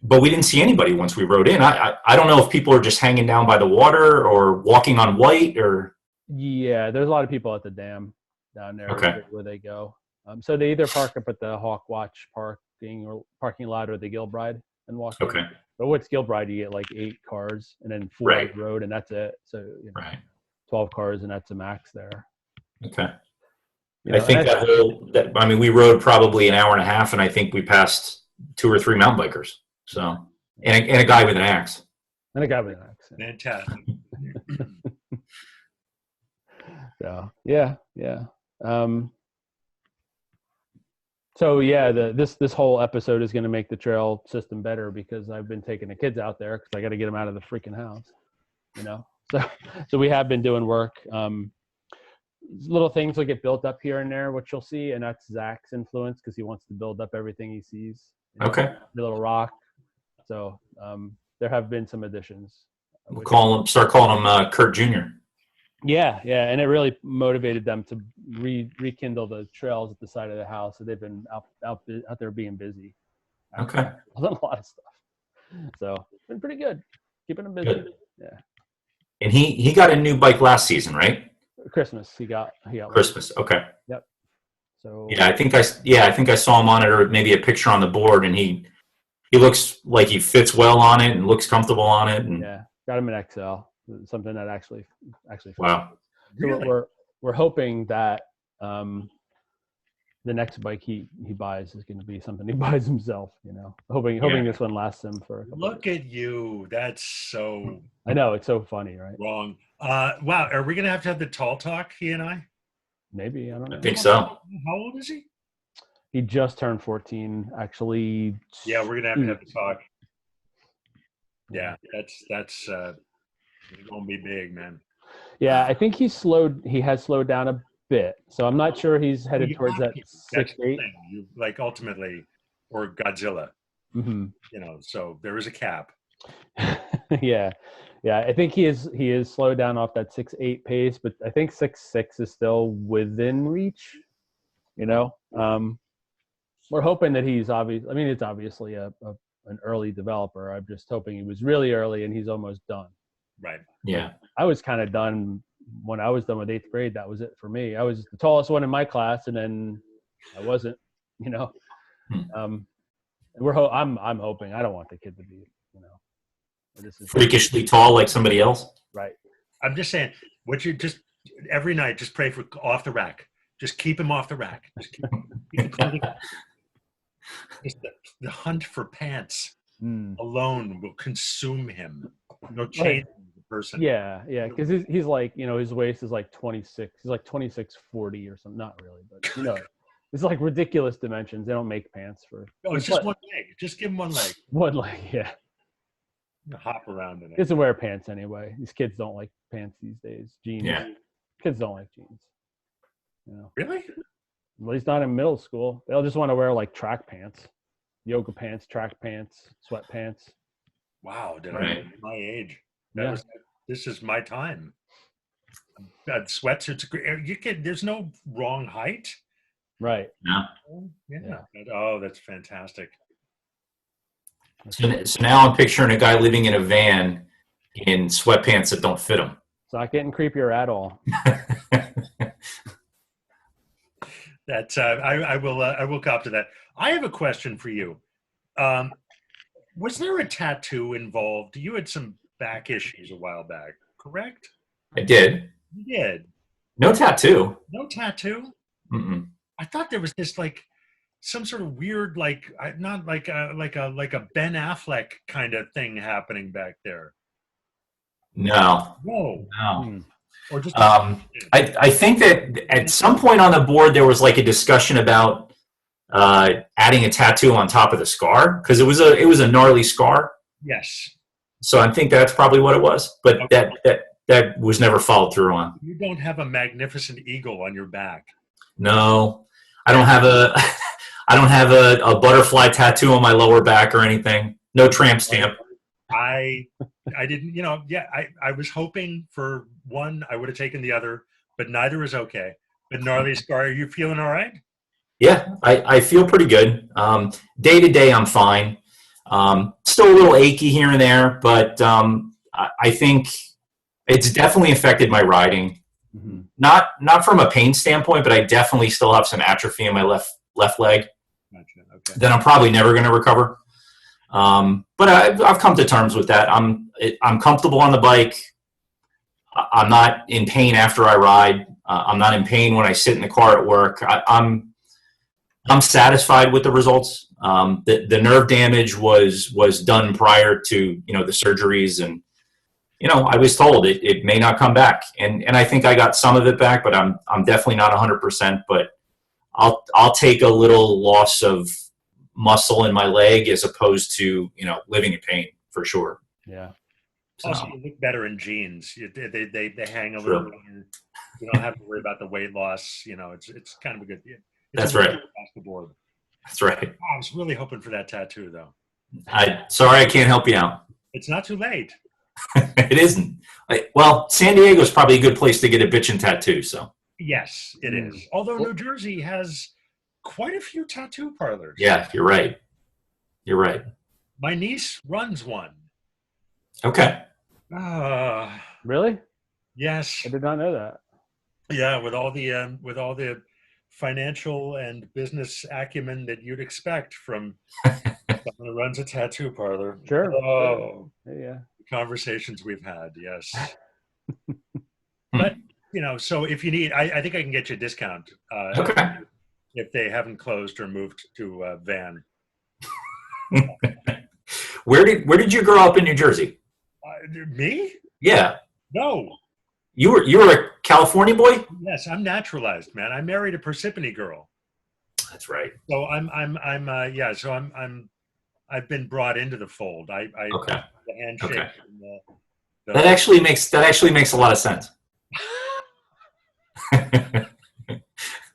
Speaker 3: but we didn't see anybody once we rode in. I don't know if people are just hanging down by the water or walking on white or.
Speaker 1: Yeah, there's a lot of people at the dam down there where they go. So they either park up at the Hawk Watch parking lot or the Gilbride and walk.
Speaker 3: Okay.
Speaker 1: In. But what's Gilbride? You get like 8 cars and then 4 on the road, and that's it. So 12 cars, and that's the max there.
Speaker 3: Okay. I think we rode probably an hour and a half, and I think we passed 2 or 3 mountain bikers. So, and a guy with an axe.
Speaker 1: And a guy with an axe.
Speaker 2: Fantastic.
Speaker 1: So yeah. So yeah, this whole episode is going to make the trail system better because I've been taking the kids out there because I got to get them out of the freaking house, So we have been doing work. Little things will get built up here and there, which you'll see, and that's Zach's influence because he wants to build up everything he sees.
Speaker 3: Okay.
Speaker 1: The little rock. So there have been some additions.
Speaker 3: We'll start calling him Kurt Jr.
Speaker 1: Yeah, and it really motivated them to rekindle the trails at the side of the house. So they've been out there being busy.
Speaker 3: Okay.
Speaker 1: A lot of stuff. So it's been pretty good, keeping them busy. Good. Yeah.
Speaker 3: And he got a new bike last season, right?
Speaker 1: Christmas. He got
Speaker 3: Christmas. Okay.
Speaker 1: Yep. So
Speaker 3: yeah, I think I saw him on it, or maybe a picture on the board, and he looks like he fits well on it and looks comfortable on it. And
Speaker 1: yeah, got him an XL, something that actually.
Speaker 3: Wow.
Speaker 1: So really? we're hoping that the next bike he buys is going to be something he buys himself. Hoping this one lasts him for.
Speaker 2: Look at you. That's so.
Speaker 1: I know, it's so funny, right?
Speaker 2: Wrong. Wow. Are we going to have the tall talk, he and I?
Speaker 1: Maybe. I don't know.
Speaker 3: I think so.
Speaker 2: How old is he?
Speaker 1: He just turned 14, actually.
Speaker 2: Yeah, we're going to have the talk. Yeah, that's going to be big, man.
Speaker 1: Yeah, I think he has slowed down a bit. So I'm not sure he's headed towards that 6'8".
Speaker 2: Like ultimately, or Godzilla.
Speaker 1: Mm-hmm.
Speaker 2: So there is a cap.
Speaker 1: Yeah. I think he is slowed down off that 6'8" pace, but I think 6'6" is still within reach. We're hoping that he's obvious. I mean, it's obviously an early developer. I'm just hoping he was really early and he's almost done.
Speaker 2: Right.
Speaker 3: Yeah.
Speaker 1: I was kind of done when I was done with 8th grade. That was it for me. I was the tallest one in my class, and then I wasn't. I'm hoping. I don't want the kid to be. This is
Speaker 3: freakishly tall like somebody else.
Speaker 1: Right.
Speaker 2: I'm just saying. What you just every night just pray for off the rack. Just keep him off the rack. Just keep just the hunt for pants alone will consume him. No change the person.
Speaker 1: Yeah, because he's like, his waist is like 26. He's like 2640 or something. Not really, but it's like ridiculous dimensions. They don't make pants for.
Speaker 2: Oh, it's just one leg. Just give him one leg.
Speaker 1: One leg, yeah.
Speaker 2: Hop around in it.
Speaker 1: He doesn't wear pants anyway. These kids don't like pants these days. Jeans.
Speaker 3: Yeah.
Speaker 1: Kids don't like jeans.
Speaker 2: Really?
Speaker 1: At least not in middle school. They'll just want to wear like track pants, yoga pants, track pants, sweatpants.
Speaker 2: Wow, I
Speaker 3: right.
Speaker 2: My age. This is my time. Sweatsuits. There's no wrong height.
Speaker 1: Right.
Speaker 2: Yeah. Oh, that's fantastic.
Speaker 3: So now I'm picturing a guy living in a van in sweatpants that don't fit him.
Speaker 1: It's not getting creepier at all.
Speaker 2: That's I will cop to that. I have a question for you. Was there a tattoo involved? You had some back issues a while back, correct?
Speaker 3: I did.
Speaker 2: You did.
Speaker 3: No tattoo.
Speaker 2: No tattoo?
Speaker 3: Mm-mm.
Speaker 2: I thought there was this like some sort of weird not like a Ben Affleck kind of thing happening back there.
Speaker 3: No.
Speaker 2: Whoa.
Speaker 3: No.
Speaker 2: Or just
Speaker 3: I think that at some point on the board there was like a discussion about adding a tattoo on top of the scar, because it was a gnarly scar.
Speaker 2: Yes.
Speaker 3: So I think that's probably what it was, but
Speaker 2: Okay.
Speaker 3: that was never followed through on.
Speaker 2: You don't have a magnificent eagle on your back.
Speaker 3: No, I don't have a butterfly tattoo on my lower back or anything. No tramp stamp.
Speaker 2: I didn't, I was hoping for one. I would have taken the other, but neither is okay. But gnarly scar, are you feeling all right?
Speaker 3: Yeah, I feel pretty good. Day to day, I'm fine. Still a little achy here and there, but I think it's definitely affected my riding.
Speaker 1: Mm-hmm.
Speaker 3: Not from a pain standpoint, but I definitely still have some atrophy in my left leg.
Speaker 2: Gotcha. Okay.
Speaker 3: That I'm probably never going to recover. But I've come to terms with that. I'm comfortable on the bike. I'm not in pain after I ride. I'm not in pain when I sit in the car at work. I'm satisfied with the results. The nerve damage was done prior to the surgeries, and I was told it may not come back, and I think I got some of it back, but I'm definitely not 100%. But I'll take a little loss of muscle in my leg as opposed to living in pain for sure.
Speaker 1: Yeah.
Speaker 3: So,
Speaker 2: Also, you look better in jeans. They hang a
Speaker 3: Sure.
Speaker 2: little. You don't have to worry about the weight loss. It's kind of a good.
Speaker 3: That's right.
Speaker 2: Across the board.
Speaker 3: That's right.
Speaker 2: I was really hoping for that tattoo, though.
Speaker 3: Sorry I can't help you out.
Speaker 2: It's not too late.
Speaker 3: It isn't. Well, San Diego is probably a good place to get a bitchin' tattoo. So
Speaker 2: Yes, it is. Although New Jersey has quite a few tattoo parlors.
Speaker 3: yeah, you're right. You're right.
Speaker 2: My niece runs one.
Speaker 3: Okay.
Speaker 1: Really?
Speaker 2: Yes.
Speaker 1: I did not know that.
Speaker 2: Yeah, with all the financial and business acumen that you'd expect from someone who runs a tattoo parlor.
Speaker 1: Sure.
Speaker 2: Oh,
Speaker 1: Yeah.
Speaker 2: the conversations we've had, yes. But so if you need, I think I can get you a discount.
Speaker 3: Okay.
Speaker 2: If they haven't closed or moved to Van.
Speaker 3: Where did you grow up in New Jersey?
Speaker 2: Me?
Speaker 3: Yeah.
Speaker 2: No.
Speaker 3: You were a California boy?
Speaker 2: Yes, I'm naturalized, man. I married a Parsippany girl.
Speaker 3: That's right.
Speaker 2: So I've been brought into the fold.
Speaker 3: Okay.
Speaker 2: The handshake.
Speaker 3: Okay.
Speaker 2: And
Speaker 3: That actually makes a lot of sense.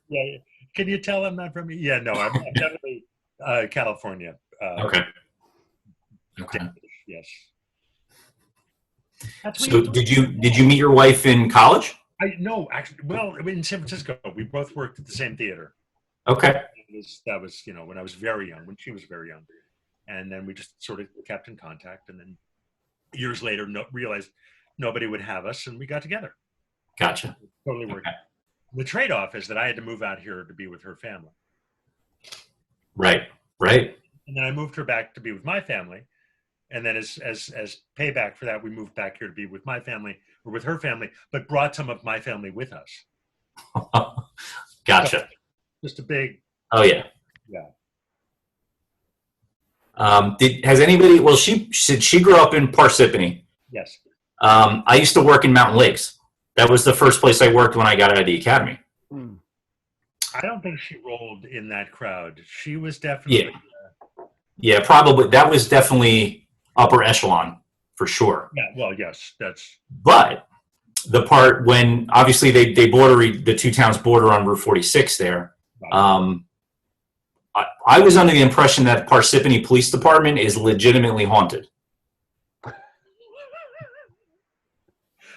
Speaker 2: Yeah. Can you tell I'm not from? Yeah, no, I'm definitely California.
Speaker 3: Okay. Okay.
Speaker 2: Yes. That's
Speaker 3: So did you meet your wife in college?
Speaker 2: No, actually, well, in San Francisco, we both worked at the same theater.
Speaker 3: Okay.
Speaker 2: That was when I was very young, when she was very young, and then we just sort of kept in contact, and then years later realized nobody would have us, and we got together.
Speaker 3: Gotcha.
Speaker 2: Totally worked. Okay. The trade-off is that I had to move out here to be with her family.
Speaker 3: Right. Right.
Speaker 2: And then I moved her back to be with my family. And then as payback for that, we moved back here to be with my family or with her family, but brought some of my family with us.
Speaker 3: Gotcha.
Speaker 2: So, just a big.
Speaker 3: Oh yeah.
Speaker 2: Yeah.
Speaker 3: Has anybody? Well, she said she grew up in Parsippany.
Speaker 2: Yes.
Speaker 3: I used to work in Mountain Lakes. That was the first place I worked when I got out of the academy.
Speaker 2: I don't think she rolled in that crowd. She was definitely.
Speaker 3: Yeah, probably. That was definitely upper echelon for sure.
Speaker 2: Yeah. Well, yes, that's.
Speaker 3: But the part when obviously they border, the two towns border on Route 46 there. I was under the impression that Parsippany Police Department is legitimately haunted.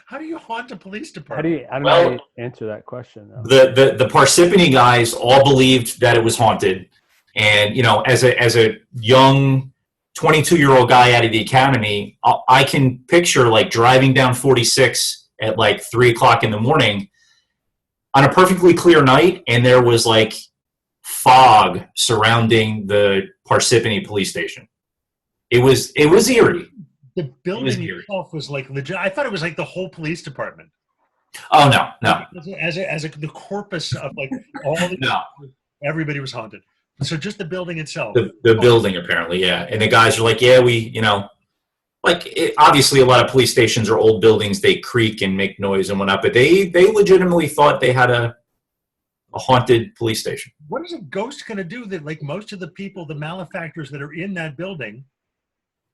Speaker 2: How do you haunt a police department?
Speaker 1: How do you answer that question, though?
Speaker 3: The Parsippany guys all believed that it was haunted, and as a young 22-year-old guy out of the academy, I can picture like driving down 46 at like 3:00 in the morning on a perfectly clear night, and there was like fog surrounding the Parsippany police station. It was eerie.
Speaker 2: The building itself was like legit. I thought it was like the whole police department.
Speaker 3: Oh no.
Speaker 2: As the corpus of like all the everybody was haunted. So just the building itself.
Speaker 3: The building apparently, yeah. And the guys are like, yeah, obviously a lot of police stations are old buildings. They creak and make noise and whatnot. But they legitimately thought they had a a haunted police station.
Speaker 2: What is a ghost going to do that, like most of the people, the malefactors that are in that building,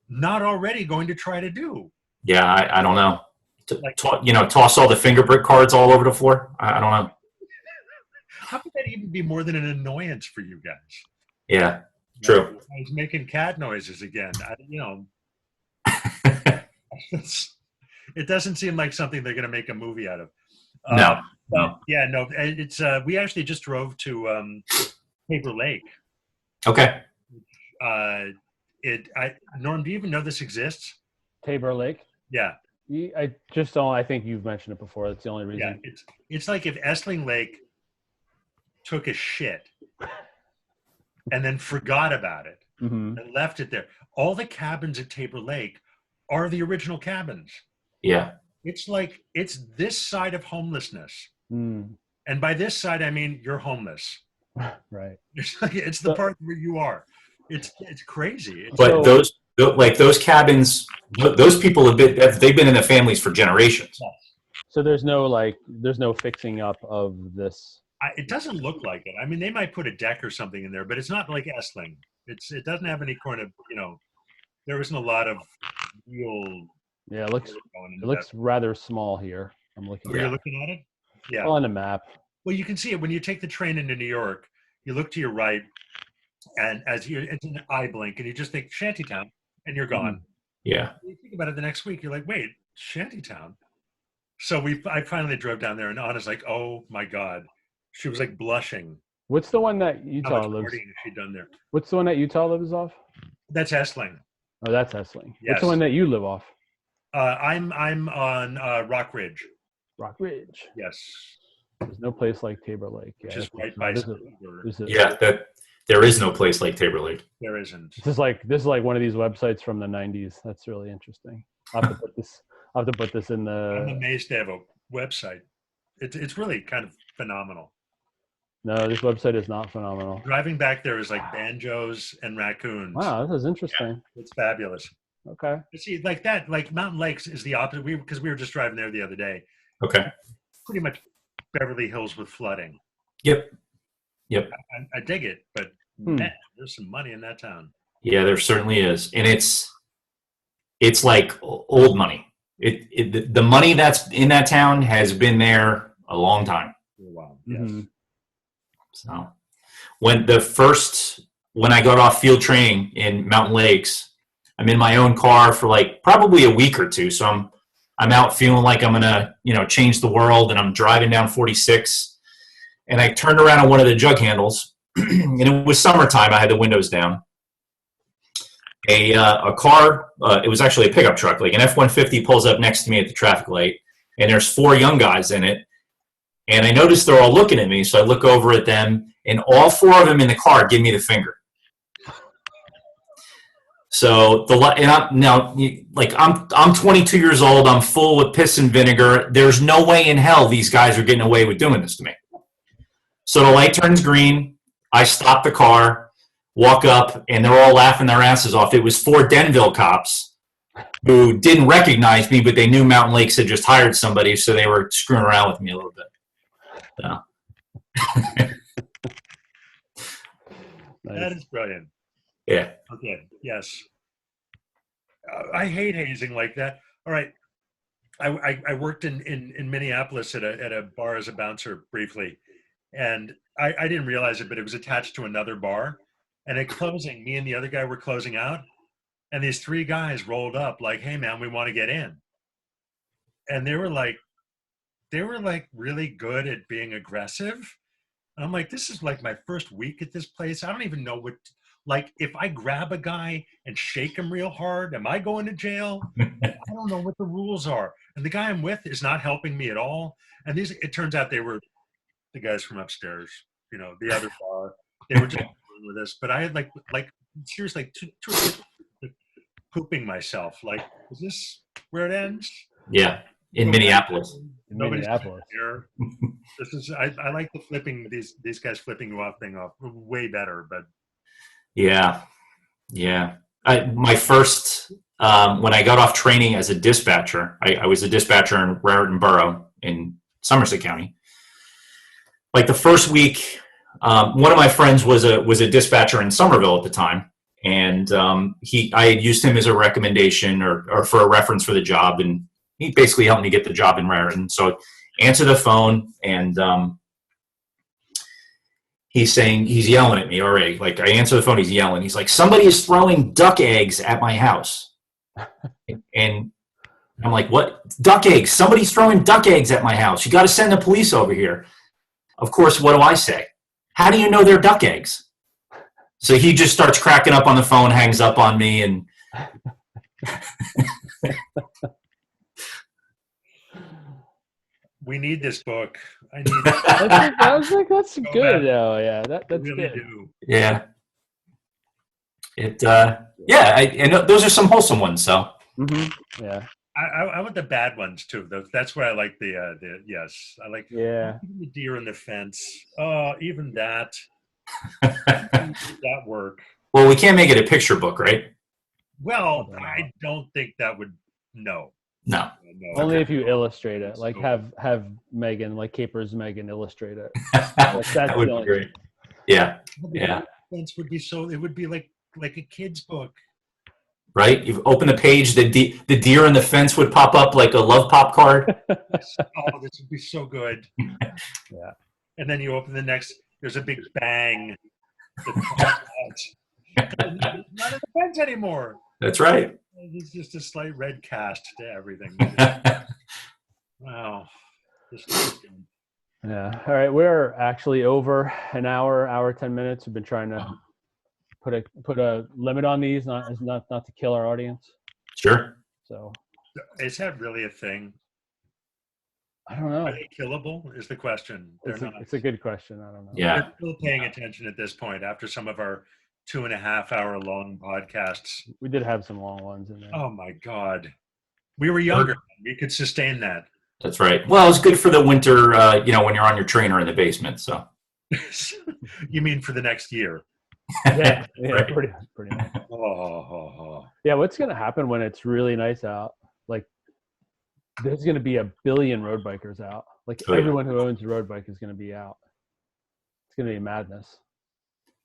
Speaker 2: not already going to try to do?
Speaker 3: Yeah, I don't know. Toss all the fingerprint cards all over the floor. I don't know.
Speaker 2: How could that even be more than an annoyance for you guys?
Speaker 3: Yeah, true.
Speaker 2: I was making cat noises again. It doesn't seem like something they're going to make a movie out of.
Speaker 3: No.
Speaker 2: Yeah, no. It's we actually just drove to Paper Lake.
Speaker 3: Okay.
Speaker 2: Norm, do you even know this exists?
Speaker 1: Tabor Lake.
Speaker 2: Yeah.
Speaker 1: I just don't. I think you've mentioned it before. That's the only reason.
Speaker 2: Yeah, it's like if Essling Lake took a shit and then forgot about it and left it there. All the cabins at Tabor Lake are the original cabins.
Speaker 3: Yeah.
Speaker 2: It's like it's this side of homelessness,
Speaker 1: and
Speaker 2: by this side I mean you're homeless.
Speaker 1: Right.
Speaker 2: It's the part where you are. It's crazy.
Speaker 3: But those cabins, those people they've been in the families for generations.
Speaker 1: So there's no fixing up of this.
Speaker 2: It doesn't look like it. I mean, they might put a deck or something in there, but it's not like Essling. It doesn't have any kind of, there isn't a lot of real.
Speaker 1: Yeah, it looks rather small here. I'm looking.
Speaker 2: You're looking at it? Yeah.
Speaker 1: On the map.
Speaker 2: Well, you can see it when you take the train into New York. You look to your right, and it's an eye blink, and you just think Shantytown, and you're gone.
Speaker 3: Yeah.
Speaker 2: You think about it the next week, you're like, wait, Shantytown. So I finally drove down there, and Anna's like, oh my God. She was like blushing.
Speaker 1: What's the one that Utah lives?
Speaker 2: She done there.
Speaker 1: What's the one that Utah lives off?
Speaker 2: That's Essling.
Speaker 1: Oh, that's Essling.
Speaker 2: Yes.
Speaker 1: What's the one that you live off?
Speaker 2: I'm on Rock Ridge.
Speaker 1: Rock Ridge.
Speaker 2: Yes.
Speaker 1: There's no place like Tabor Lake. Yeah,
Speaker 2: which is right by.
Speaker 3: There is no place like Tabor Lake.
Speaker 2: There isn't.
Speaker 1: This is like one of these websites from the 90s. That's really interesting. I'll have to put this in the.
Speaker 2: I'm amazed they have a website. It's really kind of phenomenal.
Speaker 1: No, this website is not phenomenal.
Speaker 2: Driving back there is like banjos and raccoons.
Speaker 1: Wow, this is interesting.
Speaker 2: Yeah, it's fabulous.
Speaker 1: Okay.
Speaker 2: See, like that, like Mountain Lakes is the opposite. Because we were just driving there the other day.
Speaker 3: Okay.
Speaker 2: Pretty much Beverly Hills with flooding.
Speaker 3: Yep.
Speaker 2: I dig it, but man, there's some money in that town.
Speaker 3: Yeah, there certainly is, and it's like old money. The money that's in that town has been there a long time.
Speaker 2: For a while, yes.
Speaker 3: So when I got off field training in Mountain Lakes, I'm in my own car for like probably a week or two. So I'm out feeling like I'm gonna, change the world, and I'm driving down 46, and I turned around on one of the jug handles, and it was summertime. I had the windows down. A car, it was actually a pickup truck, like an F-150 pulls up next to me at the traffic light, and there's 4 young guys in it. And I noticed they're all looking at me, so I look over at them, and all 4 of them in the car give me the finger. So I'm 22 years old. I'm full with piss and vinegar. There's no way in hell these guys are getting away with doing this to me. So the light turns green. I stop the car, walk up, and they're all laughing their asses off. It was 4 Denville cops who didn't recognize me, but they knew Mountain Lakes had just hired somebody, so they were screwing around with me a little bit. So.
Speaker 2: That is brilliant.
Speaker 3: Yeah.
Speaker 2: Okay. Yes. I hate hazing like that. All right. I worked in Minneapolis at a bar as a bouncer briefly, and I didn't realize it, but it was attached to another bar. And at closing, me and the other guy were closing out, and these 3 guys rolled up like, "Hey man, we want to get in." And they were like really good at being aggressive. And I'm like, this is like my first week at this place. I don't even know like if I grab a guy and shake him real hard, am I going to jail? I don't know what the rules are. And the guy I'm with is not helping me at all. And it turns out they were the guys from upstairs, the other bar. They were just with us. But I had like seriously, two pooping myself. Like, is this where it ends?
Speaker 3: Yeah. In Minneapolis.
Speaker 2: Here. This is I like the flipping these guys flipping you off thing off way better, but
Speaker 3: yeah. My first when I got off training as a dispatcher, I was a dispatcher in Raritan Borough in Somerset County. like the first week, one of my friends was a dispatcher in Somerville at the time, and I had used him as a recommendation or for a reference for the job, and he basically helped me get the job in Raritan. So answer the phone, and he's yelling at me already. Like, I answer the phone, he's yelling. He's like, somebody is throwing duck eggs at my house. And I'm like, what? Duck eggs? Somebody's throwing duck eggs at my house. You got to send the police over here. Of course, what do I say? How do you know they're duck eggs? So he just starts cracking up on the phone, hangs up on me, and
Speaker 2: we need this book. I need
Speaker 1: I was like, that's
Speaker 2: So
Speaker 1: good.
Speaker 2: bad.
Speaker 1: Oh, yeah, that's
Speaker 2: I really
Speaker 1: good.
Speaker 2: do.
Speaker 3: yeah. And those are some wholesome ones. So
Speaker 1: Yeah,
Speaker 2: I want the bad ones too. That's where I like the yes. I like
Speaker 1: yeah.
Speaker 2: the deer in the fence. Oh, even that. That work.
Speaker 3: well, we can't make it a picture book, right?
Speaker 2: Well,
Speaker 1: No.
Speaker 2: I don't think that would. No.
Speaker 3: No.
Speaker 2: No.
Speaker 1: Only if you illustrate it, like have Megan, like Capers Megan, illustrate it. That's
Speaker 3: That would
Speaker 1: the
Speaker 3: be
Speaker 1: only
Speaker 3: great. Yeah.
Speaker 2: The
Speaker 3: Yeah.
Speaker 2: fence would be so. It would be like a kid's book.
Speaker 3: Right? You open the page, the deer in the fence would pop up like a love pop card.
Speaker 2: Oh, this would be so good.
Speaker 1: Yeah.
Speaker 2: And then you open the next. There's a big bang. Not in the fence anymore.
Speaker 3: That's right.
Speaker 2: It's just a slight red cast to everything. Wow.
Speaker 1: Yeah. All right. We're actually over an hour 10 minutes. We've been trying to put a limit on these, not to kill our audience.
Speaker 3: Sure.
Speaker 1: So
Speaker 2: Is that really a thing?
Speaker 1: I don't know.
Speaker 2: Are they killable? Is the question. They're not.
Speaker 1: It's a good question. I don't know.
Speaker 3: Yeah.
Speaker 2: They're still paying attention at this point after some of our 2.5 hour long podcasts.
Speaker 1: We did have some long ones in there.
Speaker 2: Oh my God. We were younger. We could sustain that.
Speaker 3: That's right. Well, it's good for the winter, when you're on your trainer in the basement. So.
Speaker 2: You mean for the next year?
Speaker 1: Yeah,
Speaker 3: Right.
Speaker 1: pretty much.
Speaker 2: Oh.
Speaker 1: Yeah, what's gonna happen when it's really nice out? Like, there's gonna be 1 billion road bikers out. Like,
Speaker 3: Oh, yeah.
Speaker 1: everyone who owns a road bike is gonna be out. It's gonna be madness.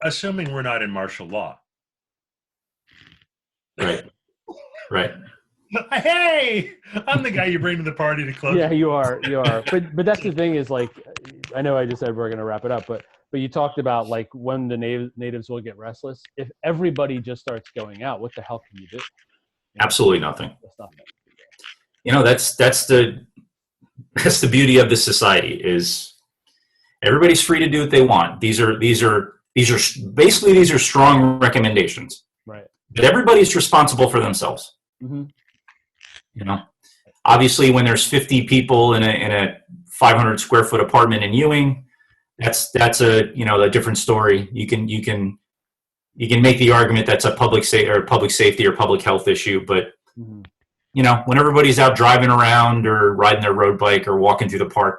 Speaker 2: Assuming we're not in martial law.
Speaker 3: Right. Right.
Speaker 2: Hey, I'm the guy you bring to the party to close.
Speaker 1: Yeah, you are. But that's the thing is, like, I know I just said we're gonna wrap it up, but you talked about, like, when the natives will get restless. If everybody just starts going out, what the hell can you do?
Speaker 3: Absolutely nothing.
Speaker 1: That's nothing.
Speaker 3: That's the beauty of this society is everybody's free to do what they want. These are strong recommendations,
Speaker 1: Right.
Speaker 3: but everybody's responsible for themselves.
Speaker 1: Mm-hmm.
Speaker 3: Obviously when there's 50 people in a 500 square foot apartment in Ewing, that's a different story. You can make the argument that's a public safety or public health issue, but
Speaker 1: Mm-hmm.
Speaker 3: When everybody's out driving around or riding their road bike or walking through the park,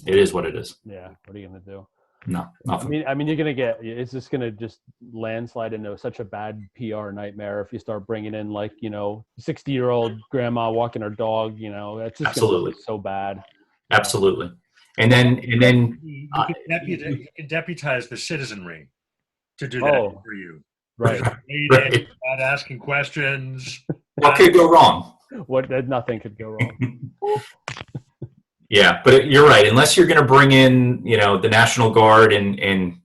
Speaker 3: it is what it is.
Speaker 1: Yeah. What are you gonna do?
Speaker 3: No, nothing.
Speaker 1: I mean, it's just gonna just landslide into such a bad PR nightmare if you start bringing in, like, 60-year-old grandma walking her dog. That's just
Speaker 3: Absolutely.
Speaker 1: gonna be so bad.
Speaker 3: Absolutely. And then
Speaker 2: You can deputize the citizenry to do that for you.
Speaker 1: Right.
Speaker 3: Right.
Speaker 2: Not asking questions.
Speaker 3: What could go wrong?
Speaker 1: Nothing could go wrong.
Speaker 3: Yeah, but you're right. Unless you're going to bring in, the National Guard and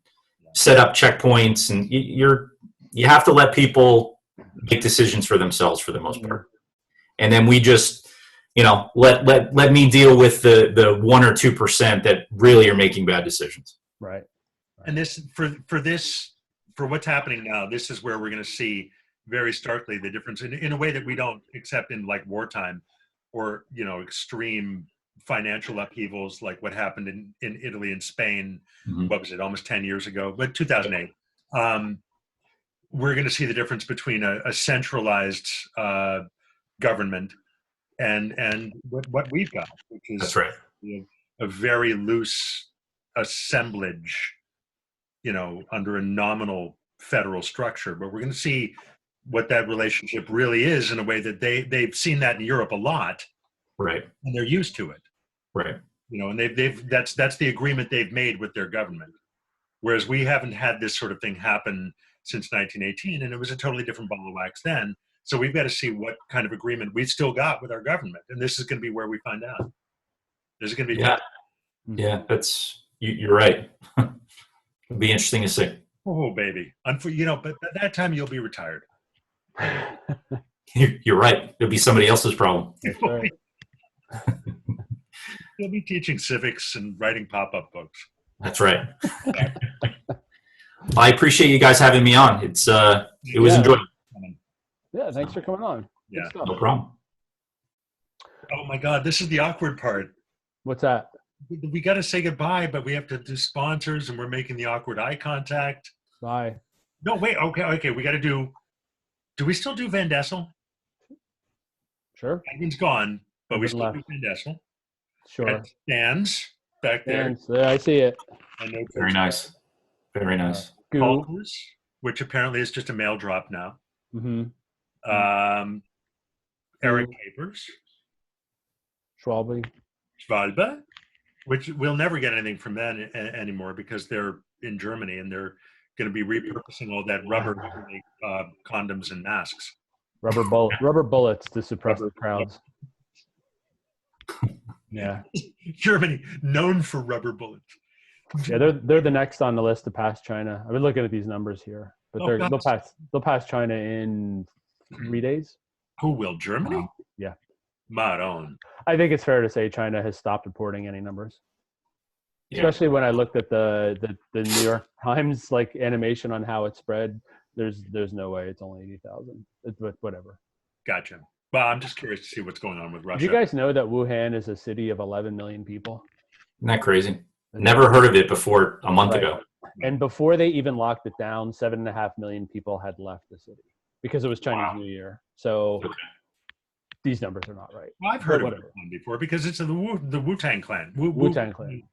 Speaker 3: set up checkpoints, and you have to let people make decisions for themselves for the most part. And then we just, let me deal with the 1 or 2% that really are making bad decisions.
Speaker 1: Right.
Speaker 2: And this for what's happening now, this is where we're going to see very starkly the difference in a way that we don't accept in, like, wartime or extreme financial upheavals like what happened in Italy and Spain.
Speaker 3: Mm-hmm.
Speaker 2: What was it, almost 10 years ago, but 2008. We're going to see the difference between a centralized government and what we've got, which is
Speaker 3: That's right.
Speaker 2: A very loose assemblage, under a nominal federal structure. But we're going to see what that relationship really is in a way that they've seen that in Europe a lot.
Speaker 3: Right.
Speaker 2: And they're used to it.
Speaker 3: Right.
Speaker 2: And that's the agreement they've made with their government. Whereas we haven't had this sort of thing happen since 1918, and it was a totally different ball of wax then. So we've got to see what kind of agreement we've still got with our government, and this is going to be where we find out. This is going to be
Speaker 3: yeah. You're right. It'll be interesting to see.
Speaker 2: Oh baby, but by that time you'll be retired.
Speaker 3: You're right. It'll be somebody else's problem.
Speaker 1: Right.
Speaker 2: You'll be teaching civics and writing pop-up books.
Speaker 3: That's right. I appreciate you guys having me on. It was enjoyable.
Speaker 1: Yeah, thanks for coming on.
Speaker 2: Yeah,
Speaker 3: no problem.
Speaker 2: Oh my God, this is the awkward part.
Speaker 1: What's that?
Speaker 2: We got to say goodbye, but we have to do sponsors, and we're making the awkward eye contact.
Speaker 1: Bye.
Speaker 2: No, wait. Okay. We got to do. Do we still do Van Dessel?
Speaker 1: Sure.
Speaker 2: Edwin's gone, but we still
Speaker 1: left.
Speaker 2: do Van Dessel.
Speaker 1: Sure.
Speaker 2: That stands back there.
Speaker 1: There, I see it.
Speaker 2: I know.
Speaker 3: Very nice. Very nice.
Speaker 2: Culvers, which apparently is just a mail drop now.
Speaker 1: Mm-hmm.
Speaker 2: Eric Capers.
Speaker 1: Schwalbe,
Speaker 2: which we'll never get anything from them anymore because they're in Germany and they're going to be repurposing all that rubber to make condoms and masks.
Speaker 1: Rubber bullets to suppress the crowds. Yeah.
Speaker 2: Germany, known for rubber bullets.
Speaker 1: Yeah, they're the next on the list to pass China. I've been looking at these numbers here, but they'll pass China in 3 days.
Speaker 2: Who will? Germany?
Speaker 1: Wow. Yeah.
Speaker 2: Maron.
Speaker 1: I think it's fair to say China has stopped reporting any numbers.
Speaker 3: Yeah.
Speaker 1: Especially when I looked at the New York Times animation on how it spread. There's no way it's only 80,000. But whatever.
Speaker 2: Gotcha. Well, I'm just curious to see what's going on with Russia.
Speaker 1: Did you guys know that Wuhan is a city of 11 million people?
Speaker 3: Isn't that crazy? Never heard of it before a month ago.
Speaker 1: And before they even locked it down, 7.5 million people had left the city because it was Chinese New Year. So these numbers are not right.
Speaker 2: Well, I've heard of it before because it's the Wu-Tang Clan.
Speaker 1: Wu-Tang Clan.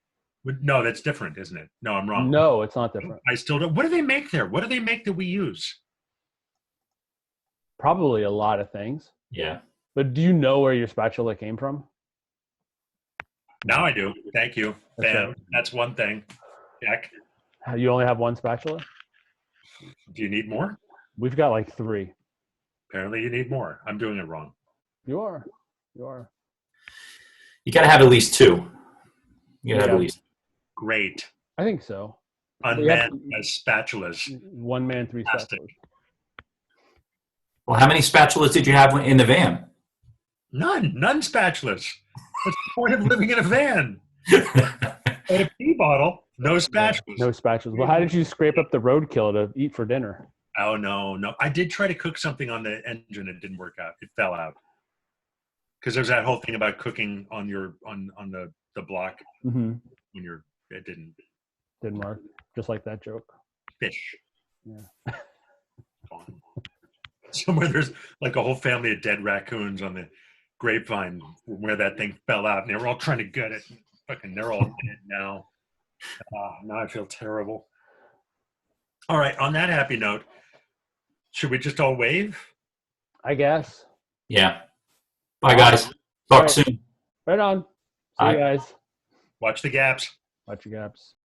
Speaker 2: No, that's different, isn't it? No, I'm wrong.
Speaker 1: No, it's not different.
Speaker 2: I still don't. What do they make there? What do they make that we use?
Speaker 1: Probably a lot of things.
Speaker 3: Yeah.
Speaker 1: But do you know where your spatula came from?
Speaker 2: Now I do. Thank you.
Speaker 1: Right.
Speaker 2: That's one thing. Check.
Speaker 1: You only have one spatula?
Speaker 2: Do you need more?
Speaker 1: We've got like 3.
Speaker 2: Apparently you need more. I'm doing it wrong.
Speaker 1: You are.
Speaker 3: You got to have at least 2. You got to have at least.
Speaker 2: Great.
Speaker 1: I think so.
Speaker 2: Unmanned as spatulas.
Speaker 1: One man, 3 spatulas.
Speaker 3: Well, how many spatulas did you have in the van?
Speaker 2: None spatulas. What's the point of living in a van? And a pee bottle, no spatulas.
Speaker 1: Yeah, no spatulas. Well, how did you scrape up the roadkill to eat for dinner?
Speaker 2: Oh, no. I did try to cook something on the engine. It didn't work out. It fell out. Because there's that whole thing about cooking on the block
Speaker 1: Mm-hmm.
Speaker 2: when it didn't
Speaker 1: work. Just like that joke.
Speaker 2: Fish.
Speaker 1: Yeah.
Speaker 2: Somewhere there's like a whole family of dead raccoons on the grapevine where that thing fell out, and they were all trying to get it. Fucking, they're all dead now. Now I feel terrible. All right, on that happy note, should we just all wave?
Speaker 1: I guess.
Speaker 3: Yeah. Bye, guys. Talk soon.
Speaker 1: Right on. See you guys.
Speaker 2: Watch the gaps.
Speaker 1: Watch your gaps.